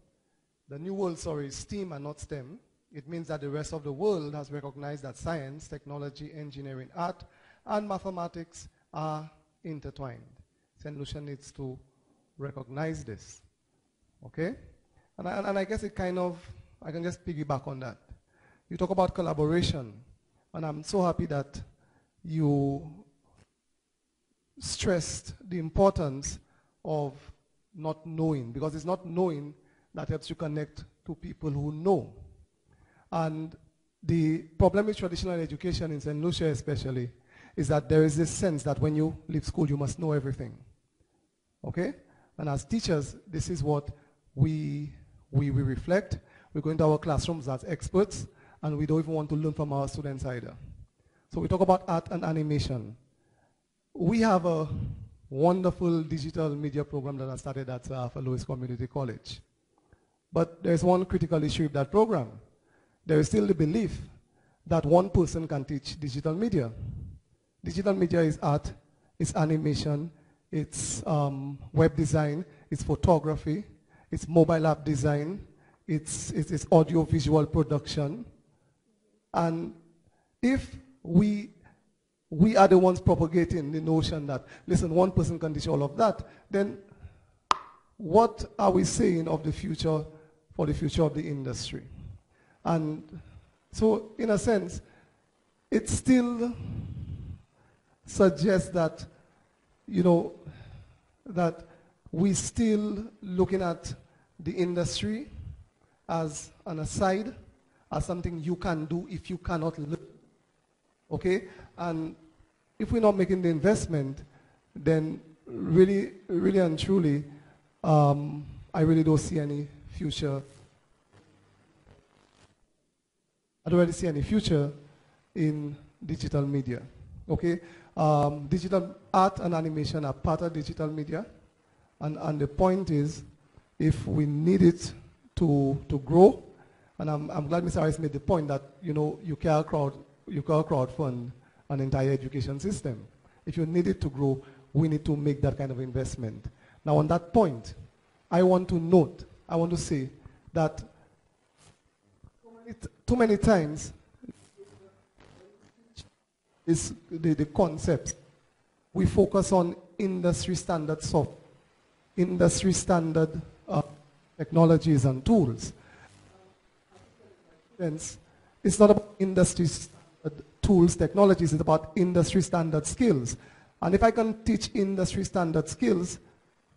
the new world, sorry, is STEAM and not STEM. It means that the rest of the world has recognized that science, technology, engineering, art, and mathematics are intertwined. St. Lucia needs to recognize this. Okay? And I guess it kind of, I can just piggyback on that. You talk about collaboration, and I'm so happy that you stressed the importance of not knowing, because it's not knowing that helps you connect to people who know. And the problem with traditional education in St. Lucia especially is that there is this sense that when you leave school, you must know everything. Okay? And as teachers, this is what we reflect. We go into our classrooms as experts, and we don't even want to learn from our students either. So we talk about art and animation. We have a wonderful digital media program that I started at Lewis Community College. But there's one critical issue with that program. There is still the belief that one person can teach digital media. Digital media is art, it's animation, it's web design, it's photography, it's mobile app design, it's audio-visual production. And if we are the ones propagating the notion that, listen, one person can teach all of that, then what are we saying of the future, for the future of the industry? And so, in a sense, it still suggests that, that we still looking at the industry as an aside, as something you can do if you cannot learn. Okay? And if we're not making the investment, then really, really and truly, I really don't see any future. I don't really see any future in digital media. Okay? Digital art and animation are part of digital media. And the point is, if we need it to grow, and I'm glad Mr. Harris made the point that, you can't crowdfund an entire education system. If you need it to grow, we need to make that kind of investment. Now, on that point, I want to say that too many times, is the concepts. We focus on industry standard software, industry standard technologies and tools. It's not about industry standard tools, technologies, it's about industry standard skills. And if I can teach industry standard skills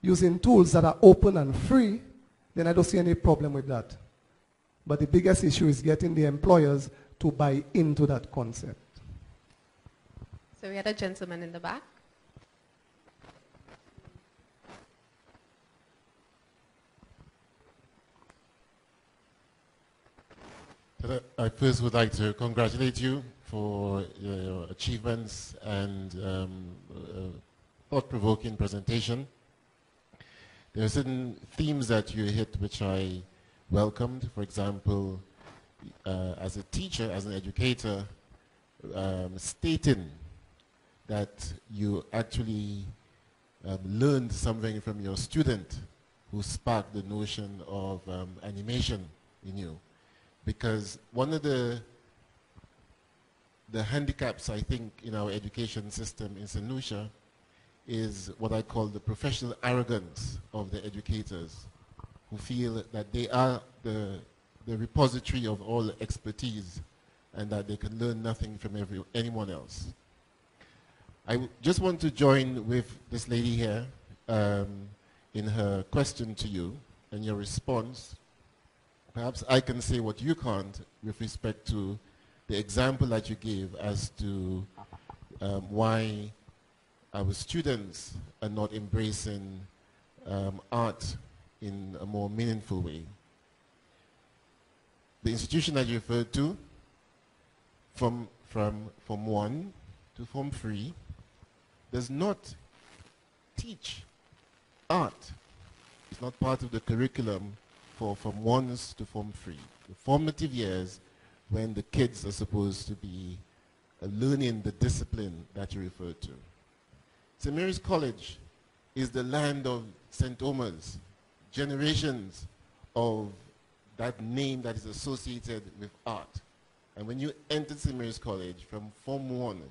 using tools that are open and free, then I don't see any problem with that. But the biggest issue is getting the employers to buy into that concept. So we had a gentleman in the back. I first would like to congratulate you for your achievements and thought-provoking presentation. There are certain themes that you hit which I welcomed. For example, as a teacher, as an educator, stating that you actually learned something from your student who sparked the notion of animation in you. Because one of the handicaps, I think, in our education system in St. Lucia is what I call the professional arrogance of the educators, who feel that they are the repository of all expertise and that they can learn nothing from anyone else. I just want to join with this lady here in her question to you and your response. Perhaps I can say what you can't with respect to the example that you gave as to why our students are not embracing art in a more meaningful way. The institution that you referred to, from Form 1 to Form 3, does not teach art. It's not part of the curriculum for Form 1s to Form 3. The formative years when the kids are supposed to be learning the discipline that you referred to. St. Mary's College is the land of St. Thomas. Generations of that name that is associated with art. And when you entered St. Mary's College from Form 1,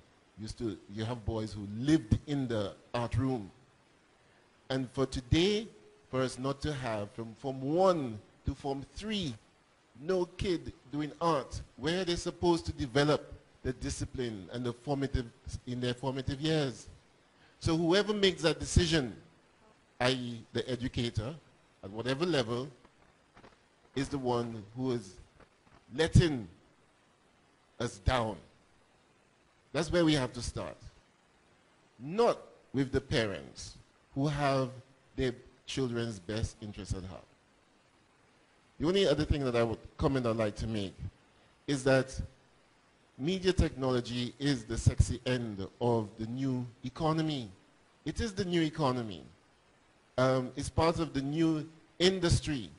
you have boys who lived in the art room. And for today, for us not to have from Form 1 to Form 3, no kid doing art, where they're supposed to develop the discipline and in their formative years. So whoever makes that decision, i.e. the educator, at whatever level, is the one who is letting us down. That's where we have to start. Not with the parents who have their children's best interests at heart. The only other thing that comment I'd like to make is that media technology is the sexy end of the new economy. It is the new economy. It's part of the new industry.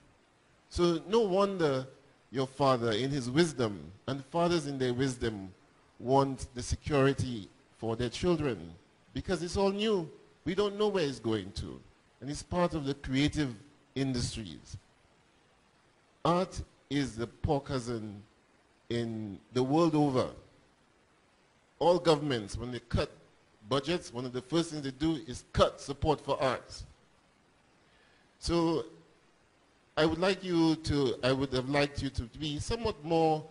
So no wonder your father in his wisdom, and fathers in their wisdom, want the security for their children, because it's all new. We don't know where it's going to. And it's part of the creative industries. art is the poor cousin in the world over. All governments, when they cut budgets, one of the first things they do is cut support for arts. So I would have liked you to be somewhat more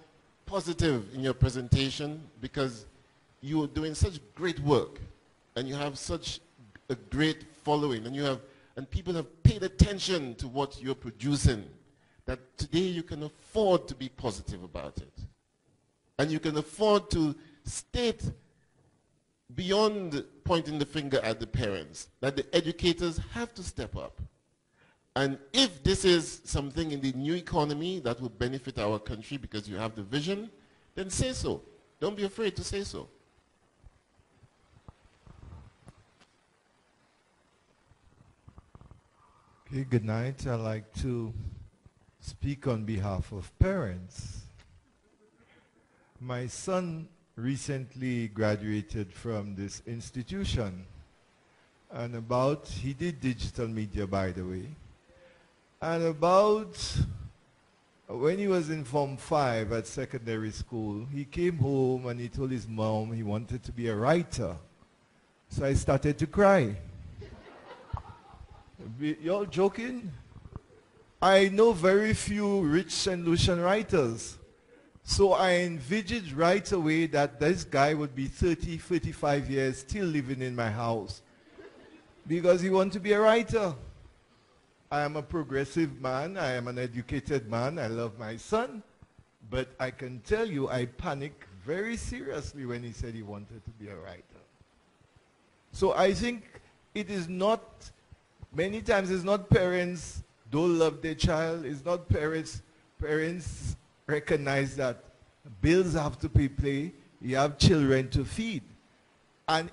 positive in your presentation, because you are doing such great work and you have such a great following, and people have paid attention to what you're producing, that today you can afford to be positive about it. And you can afford to state, beyond pointing the finger at the parents, that the educators have to step up. And if this is something in the new economy that will benefit our country because you have the vision, then say so. Don't be afraid to say so. Okay, good night. I'd like to speak on behalf of parents. My son recently graduated from this institution, and he did digital media, by the way. And about when he was in Form 5 at secondary school, he came home and he told his mom he wanted to be a writer. So I started to cry. Y'all joking? I know very few rich St. Lucian writers. So I envisaged right away that this guy would be 30, 35 years still living in my house because he wanted to be a writer. I am a progressive man. I am an educated man. I love my son. But I can tell you I panicked very seriously when he said he wanted to be a writer. So I think it is not, many times it's not parents don't love their child. It's not parents recognize that bills have to be paid. You have children to feed. And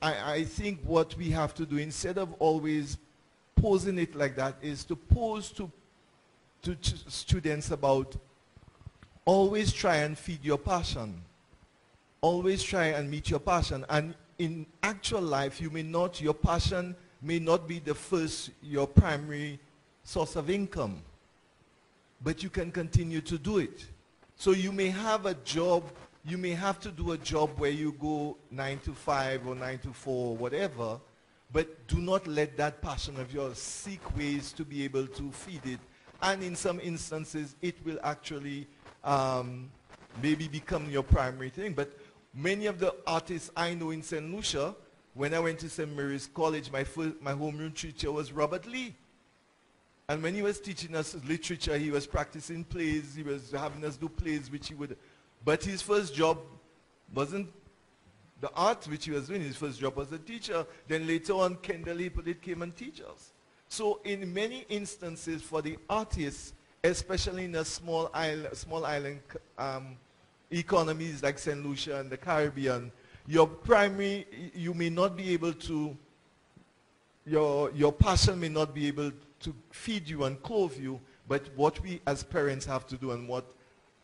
I think what we have to do, instead of always posing it like that, is to pose to students about always try and feed your passion. Always try and meet your passion. And in actual life, your passion may not be your primary source of income, but you can continue to do it. So you may have a job, you may have to do a job where you go 9 to 5 or 9 to 4 or whatever, but do not let that passion of yours seek ways to be able to feed it. And in some instances, it will actually maybe become your primary thing. But many of the artists I know in St. Lucia, when I went to St. Mary's College, my homeroom teacher was Robert Lee. And when he was teaching us literature, he was practicing plays. He was having us do plays, which he would. But his first job wasn't the art which he was doing. His first job was a teacher. Then later on, Kendall Hippolyte came and teach us. So in many instances, for the artists, especially in a small island economies like St. Lucia and the Caribbean, you may not be able to, your passion may not be able to feed you and clothe you, but what we as parents have to do, and what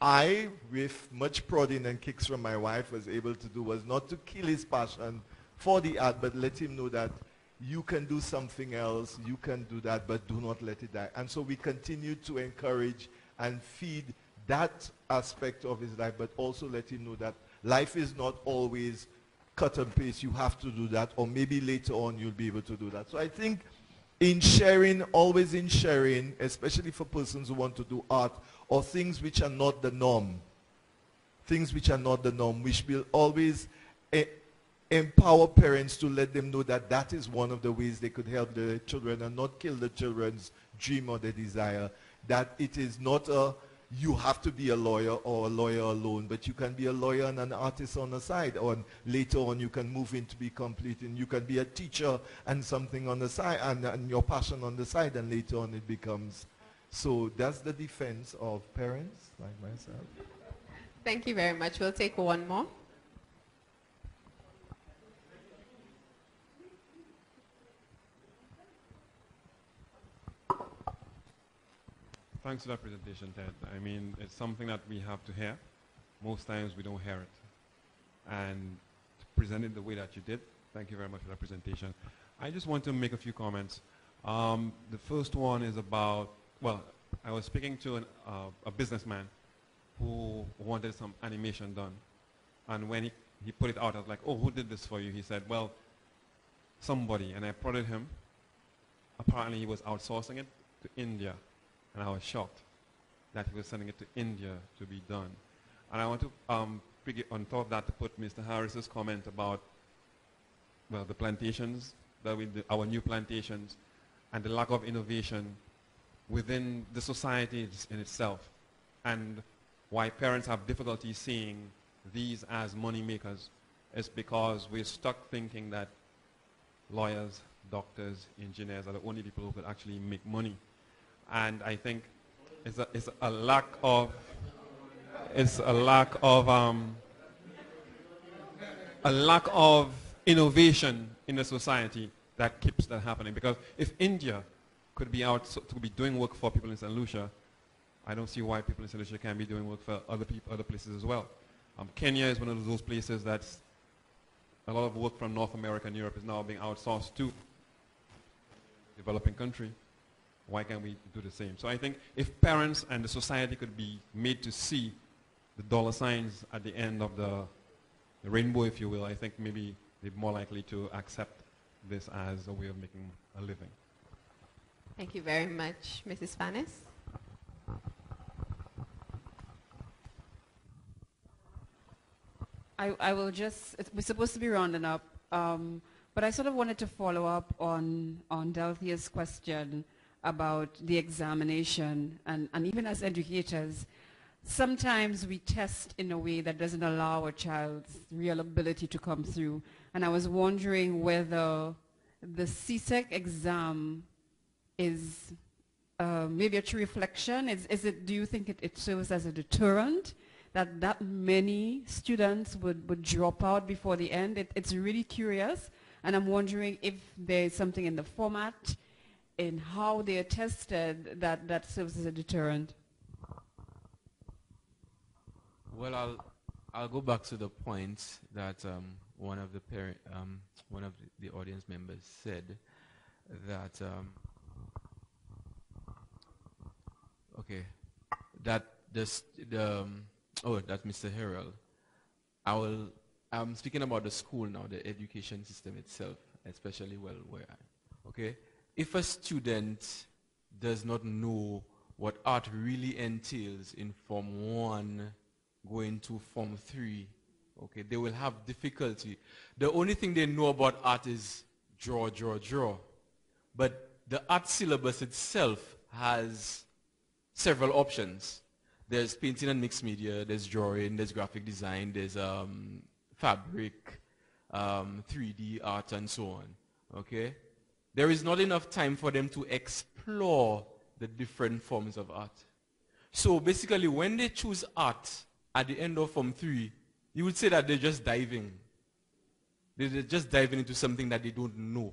I, with much prodding and kicks from my wife, was able to do, was not to kill his passion for the art, but let him know that you can do something else, you can do that, but do not let it die. And so we continue to encourage and feed that aspect of his life, but also let him know that life is not always cut and paste. You have to do that, or maybe later on you'll be able to do that. So I think in sharing, always in sharing, especially for persons who want to do art or things which are not the norm, which will always empower parents to let them know that that is one of the ways they could help their children and not kill the children's dream or their desire, that it is not you have to be a lawyer or a lawyer alone, but you can be a lawyer and an artist on the side, or later on you can move into be complete, and you can be a teacher and something on the side, and your passion on the side, and later on it becomes. So that's the defense of parents like myself. Thank you very much. We'll take one more. Thanks for that presentation, Ted. I mean, it's something that we have to hear. Most times we don't hear it. And to present it the way that you did, thank you very much for that presentation. I just want to make a few comments. The first one is about, well, I was speaking to a businessman who wanted some animation done. And when he put it out, I was like, oh, who did this for you? He said, well, somebody. And I prodded him. Apparently he was outsourcing it to India. And I was shocked that he was sending it to India to be done. And I want to, on top of that, to put Mr. Harris's comment about, well, the plantations, our new plantations, and the lack of innovation within the society in itself, and why parents have difficulty seeing these as money makers is because we're stuck thinking that lawyers, doctors, engineers are the only people who could actually make money. And I think it's a lack of innovation in the society that keeps that happening. Because if India could be doing work for people in St. Lucia, I don't see why people in St. Lucia can't be doing work for other places as well. Kenya is one of those places that's a lot of work from North America and Europe is now being outsourced to developing country. Why can't we do the same? So I think if parents and the society could be made to see the dollar signs at the end of the rainbow, if you will, I think maybe they're more likely to accept this as a way of making a living. Thank you very much. Mrs. Fanis? I will just, we're supposed to be rounding up, but I sort of wanted to follow up on Delthia's question about the examination, and even as educators, sometimes we test in a way that doesn't allow a child's real ability to come through. And I was wondering whether the SALCC exam is maybe a true reflection. Do you think it serves as a deterrent that many students would drop out before the end? It's really curious, and I'm wondering if there's something in the format, in how they are tested, that serves as a deterrent. Well, I'll go back to the point that one of the audience members said that that's Mr. Harrell. I'm speaking about the school now, the education system itself, especially if a student does not know what art really entails in Form 1 going to Form 3, they will have difficulty. The only thing they know about art is draw, draw, draw. But the art syllabus itself has several options. There's painting and mixed media, there's drawing, there's graphic design, there's fabric, 3D art, and so on. There is not enough time for them to explore the different forms of art. So basically, when they choose art at the end of Form 3, you would say that they're just diving. They're just diving into something that they don't know.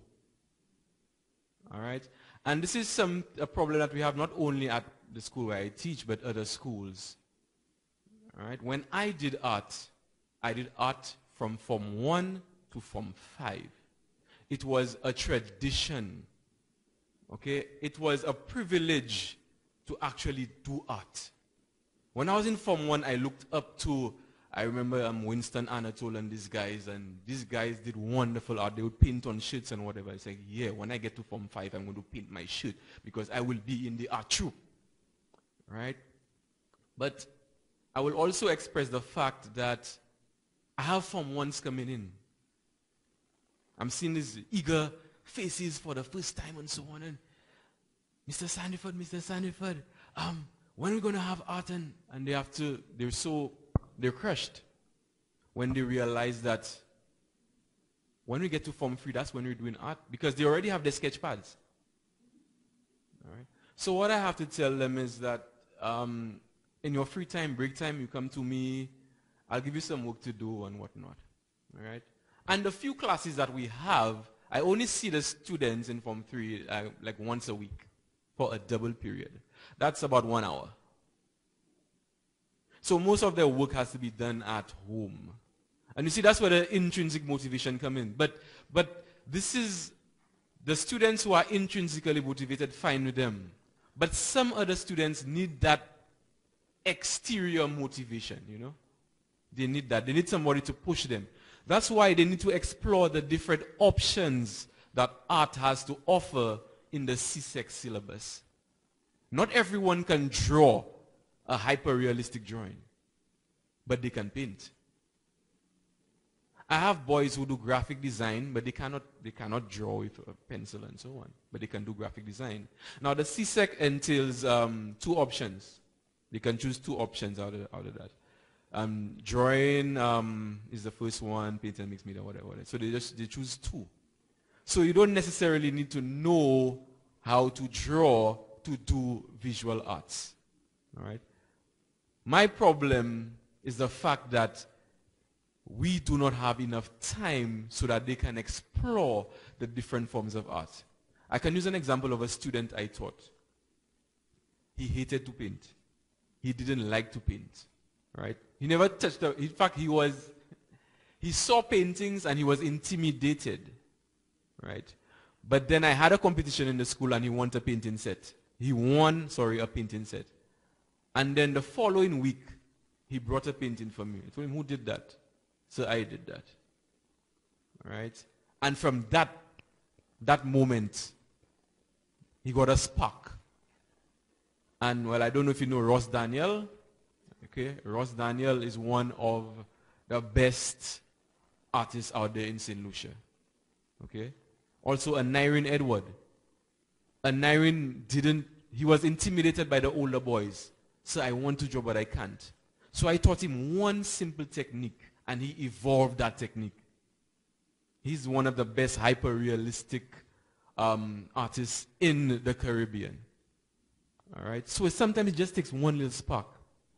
All right? And this is a problem that we have not only at the school where I teach, but other schools. All right? When I did art from Form 1 to Form 5. It was a tradition. It was a privilege to actually do art. When I was in Form 1, I looked up to, I remember Winston, Anatole, and these guys did wonderful art. They would paint on shirts and whatever. I said, yeah, when I get to Form 5, I'm going to paint my shirt because I will be in the art troupe. Right? But I will also express the fact that I have Form 1s coming in. I'm seeing these eager faces for the first time and so on. And Mr. Sandiford, when are we going to have art? And they're crushed when they realize that when we get to Form 3, that's when we're doing art, because they already have their sketch pads. All right? So what I have to tell them is that in your free time, break time, you come to me, I'll give you some work to do and whatnot. All right? And the few classes that we have, I only see the students in Form 3 like once a week for a double period. That's about 1 hour. So most of their work has to be done at home. And you see, that's where the intrinsic motivation comes in. But this is the students who are intrinsically motivated, fine with them. But some other students need that exterior motivation, you know. They need that. They need somebody to push them. That's why they need to explore the different options that art has to offer in the SALCC syllabus. Not everyone can draw a hyper-realistic drawing, but they can paint. I have boys who do graphic design, but they cannot draw with a pencil and so on, but they can do graphic design. Now the SALCC entails 2 options. They can choose 2 options out of that. Drawing is the first one, paint and mixed media, whatever. So they choose 2. So you don't necessarily need to know how to draw to do visual arts. All right? My problem is the fact that we do not have enough time so that they can explore the different forms of art. I can use an example of a student I taught. He hated to paint. He didn't like to paint. Right? He never touched the, in fact, he saw paintings and he was intimidated. Right? But then I had a competition in the school and he won a painting set. He won, a painting set. And then the following week, he brought a painting for me. I told him, who did that? So I did that. All right? And from that moment, he got a spark. And well, I don't know if you know Ross Daniel. Okay, Ross Daniel is one of the best artists out there in St. Lucia. Okay? Also, a Nyrene Edward. A Nyrene he was intimidated by the older boys. So I want to draw, but I can't. So I taught him one simple technique, and he evolved that technique. He's one of the best hyper-realistic artists in the Caribbean. All right? So sometimes it just takes one little spark.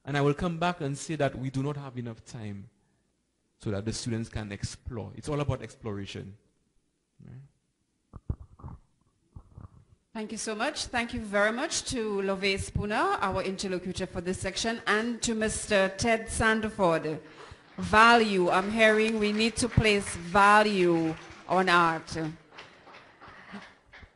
And I will come back and say that we do not have enough time so that the students can explore. It's all about exploration. Right? Thank you so much. Thank you very much to Lovey Spooner, our interlocutor for this section, and to Mr. Ted Sandiford. Value. I'm hearing we need to place value on art.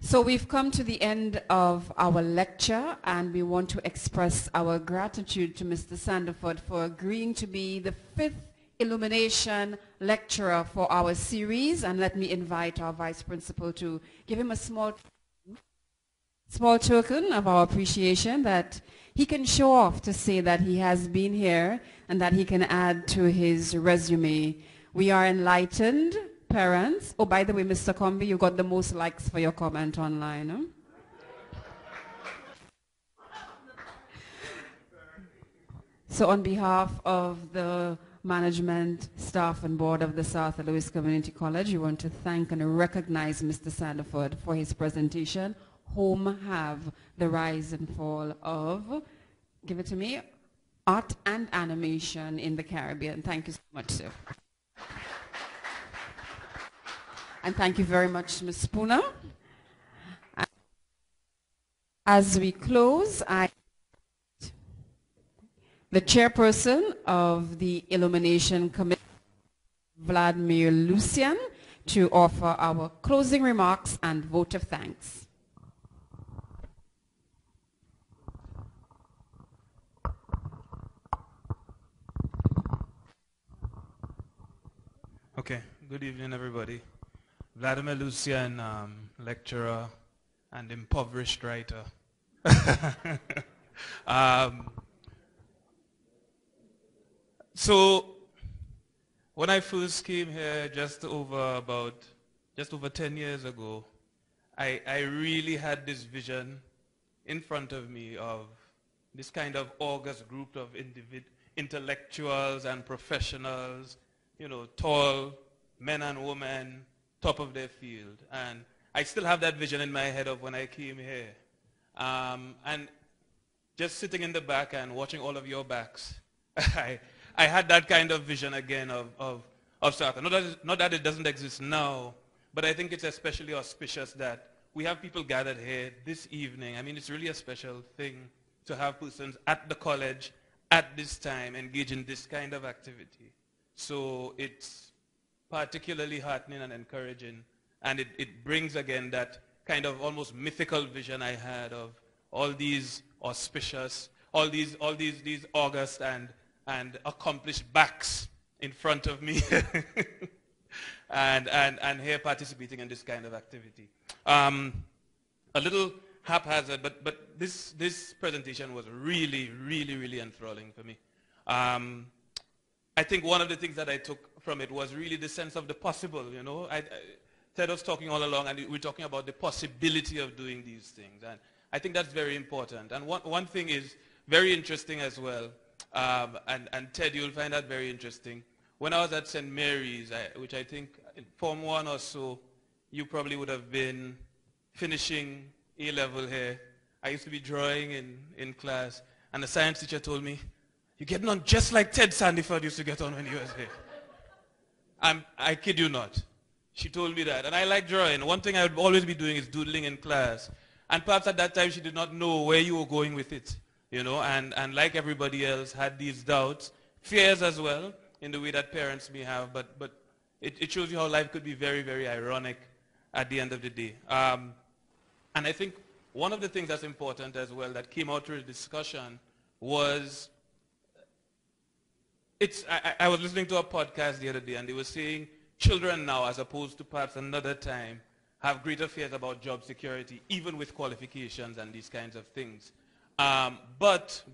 So we've come to the end of our lecture, and we want to express our gratitude to Mr. Sandiford for agreeing to be the 5th Illumination lecturer for our series. And let me invite our Vice Principal to give him a small token of our appreciation that he can show off to say that he has been here and that he can add to his resume. We are enlightened parents. Oh, by the way, Mr. Comby, you got the most likes for your comment online. Huh? So on behalf of the management, staff, and board of the South Louis Community College, we want to thank and recognize Mr. Sandiford for his presentation, Home Have the Rise and Fall of, give it to me, Art and Animation in the Caribbean. Thank you so much, sir. And thank you very much, Ms. Spooner. As we close, the chairperson of the Illumination Committee, Vladimir Lucian, to offer our closing remarks and vote of thanks. Okay, good evening, everybody. Vladimir Lucian, lecturer and impoverished writer. So when I first came here just over 10 years ago, I really had this vision in front of me of this kind of august group of intellectuals and professionals, you know, tall men and women, top of their field. And I still have that vision in my head of when I came here. And just sitting in the back and watching all of your backs, I had that kind of vision again of South. Not that it doesn't exist now, but I think it's especially auspicious that we have people gathered here this evening. I mean, it's really a special thing to have persons at the college at this time engage in this kind of activity. So it's particularly heartening and encouraging, and it brings again that kind of almost mythical vision I had of all these auspicious, all these august and accomplished backs in front of me and here participating in this kind of activity. A little haphazard, but this presentation was really, really, really enthralling for me. I think one of the things that I took from it was really the sense of the possible, you know. Ted was talking all along, and we're talking about the possibility of doing these things. And I think that's very important. And one thing is very interesting as well, and Ted, you'll find that very interesting. When I was at St. Mary's, which I think in Form 1 or so, you probably would have been finishing A-level here. I used to be drawing in class, and the science teacher told me, "You're getting on just like Ted Sandiford used to get on when he was here." I kid you not. She told me that. And I like drawing. One thing I would always be doing is doodling in class. And perhaps at that time she did not know where you were going with it, you know, and like everybody else had these doubts, fears as well, in the way that parents may have, but it shows you how life could be very, very ironic at the end of the day. And I think one of the things that's important as well that came out through the discussion was, I was listening to a podcast the other day, and they were saying children now, as opposed to perhaps another time, have greater fears about job security, even with qualifications and these kinds of things. But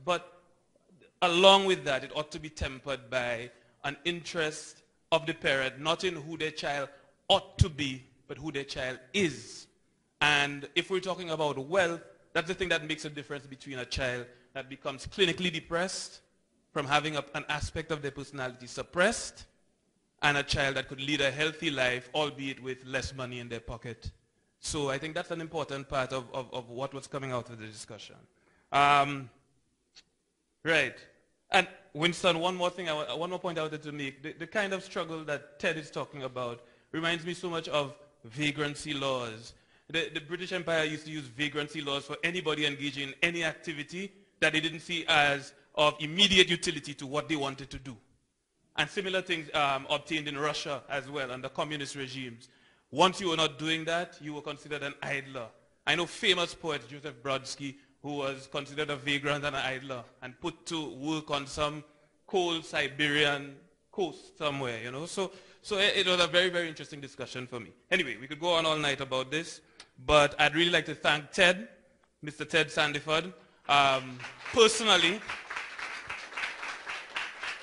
along with that, it ought to be tempered by an interest of the parent, not in who their child ought to be, but who their child is. And if we're talking about wealth, that's the thing that makes a difference between a child that becomes clinically depressed from having an aspect of their personality suppressed, and a child that could lead a healthy life, albeit with less money in their pocket. So I think that's an important part of what was coming out of the discussion. Right. And Winston, one more point I wanted to make. The kind of struggle that Ted is talking about reminds me so much of vagrancy laws. The British Empire used to use vagrancy laws for anybody engaging in any activity that they didn't see as of immediate utility to what they wanted to do. And similar things obtained in Russia as well under communist regimes. Once you were not doing that, you were considered an idler. I know famous poet Joseph Brodsky, who was considered a vagrant and an idler and put to work on some cold Siberian coast somewhere, you know. So it was a very, very interesting discussion for me. Anyway, we could go on all night about this, but I'd really like to thank Ted, Mr. Ted Sandiford, personally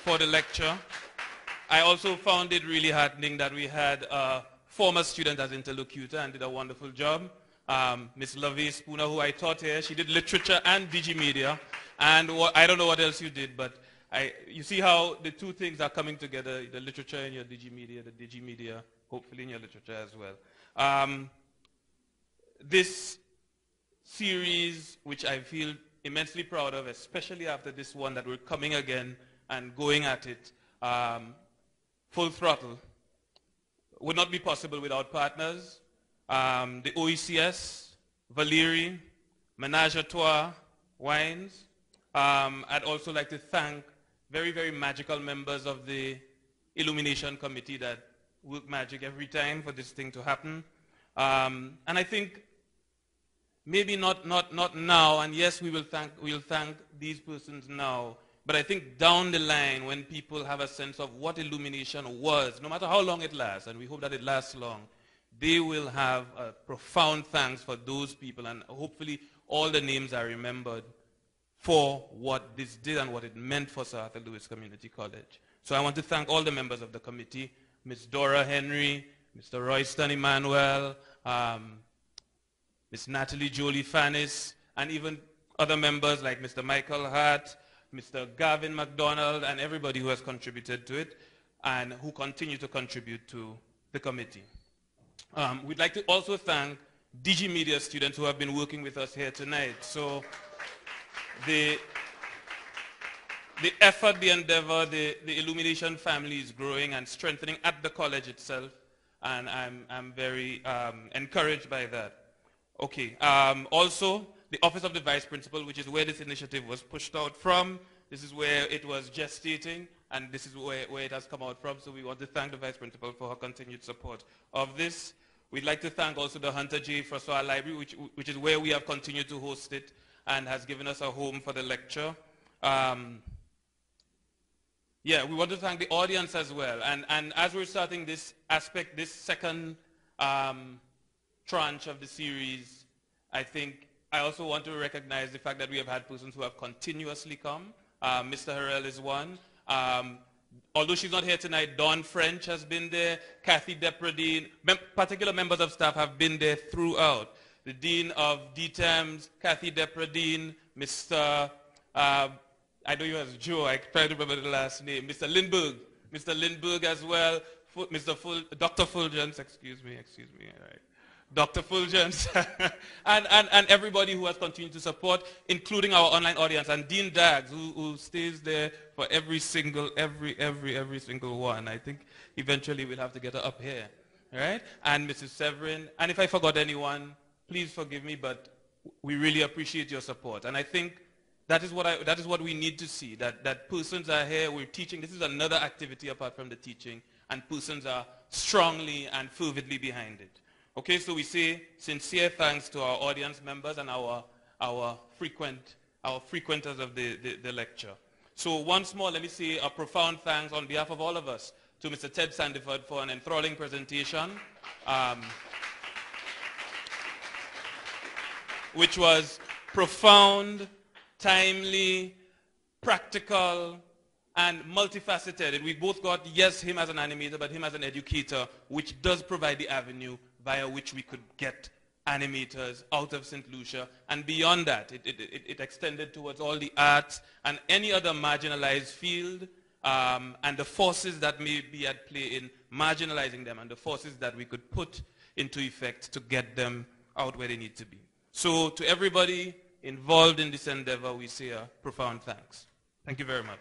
for the lecture. I also found it really heartening that we had a former student as interlocutor and did a wonderful job. Miss Lovey Spooner, who I taught here, she did literature and digimedia. And I don't know what else you did, but you see how the two things are coming together, the literature in your digimedia, the digimedia hopefully in your literature as well. This series, which I feel immensely proud of, especially after this one that we're coming again and going at it, full throttle, would not be possible without partners. The OECS, Valérie, Ménage à Trois, Wines. I'd also like to thank very, very magical members of the Illumination Committee that work magic every time for this thing to happen. And I think maybe not now, and yes, we'll thank these persons now, but I think down the line when people have a sense of what Illumination was, no matter how long it lasts, and we hope that it lasts long, they will have a profound thanks for those people, and hopefully all the names are remembered for what this did and what it meant for Sir Arthur Lewis Community College. So I want to thank all the members of the committee, Ms. Dora Henry, Mr. Royston Emmanuel, Ms. Natalie Jolie Fannis, and even other members like Mr. Michael Hart, Mr. Gavin MacDonald, and everybody who has contributed to it and who continue to contribute to the committee. We'd like to also thank digimedia students who have been working with us here tonight. So the effort, the endeavor, the Illumination family is growing and strengthening at the college itself, and I'm very encouraged by that. Okay, also the Office of the Vice Principal, which is where this initiative was pushed out from. This is where it was gestating, and this is where it has come out from. So we want to thank the Vice Principal for her continued support of this. We'd like to thank also the Hunter J. Francois Library, which is where we have continued to host it. and has given us a home for the lecture. Yeah, we want to thank the audience as well. And as we're starting this aspect, this second tranche of the series, I also want to recognize the fact that we have had persons who have continuously come. Mr. Harrell is one. Although she's not here tonight, Dawn French has been there. Kathy Depredine, particular members of staff have been there throughout. The Dean of DTEMS, Kathy Depredine, Mr. I know you as Joe, I try to remember the last name, Mr. Lindbergh as well, Dr. Fulgence, excuse me, all right. Dr. Fulgence, and everybody who has continued to support, including our online audience, and Dean Daggs, who stays there for every single one. I think eventually we'll have to get her up here, right? And Mrs. Severin, and if I forgot anyone, please forgive me, but we really appreciate your support. And I think that is what we need to see, that persons are here, we're teaching. This is another activity apart from the teaching, and persons are strongly and fervently behind it. Okay, so we say sincere thanks to our audience members and our frequenters of the lecture. So once more, let me say a profound thanks on behalf of all of us to Mr. Ted Sandiford for an enthralling presentation, which was profound, timely, practical, and multifaceted. We both got, yes, him as an animator, but him as an educator, which does provide the avenue via which we could get animators out of St. Lucia. And beyond that, it extended towards all the arts and any other marginalized field, and the forces that may be at play in marginalizing them, and the forces that we could put into effect to get them out where they need to be. So to everybody involved in this endeavor, we say a profound thanks. Thank you very much.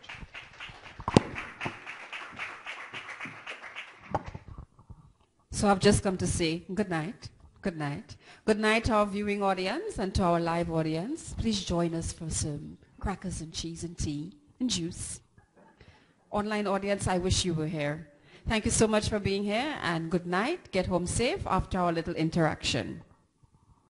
So I've just come to say good night. Good night. Good night to our viewing audience and to our live audience. Please join us for some crackers and cheese and tea and juice. Online audience, I wish you were here. Thank you so much for being here, and good night. Get home safe after our little interaction.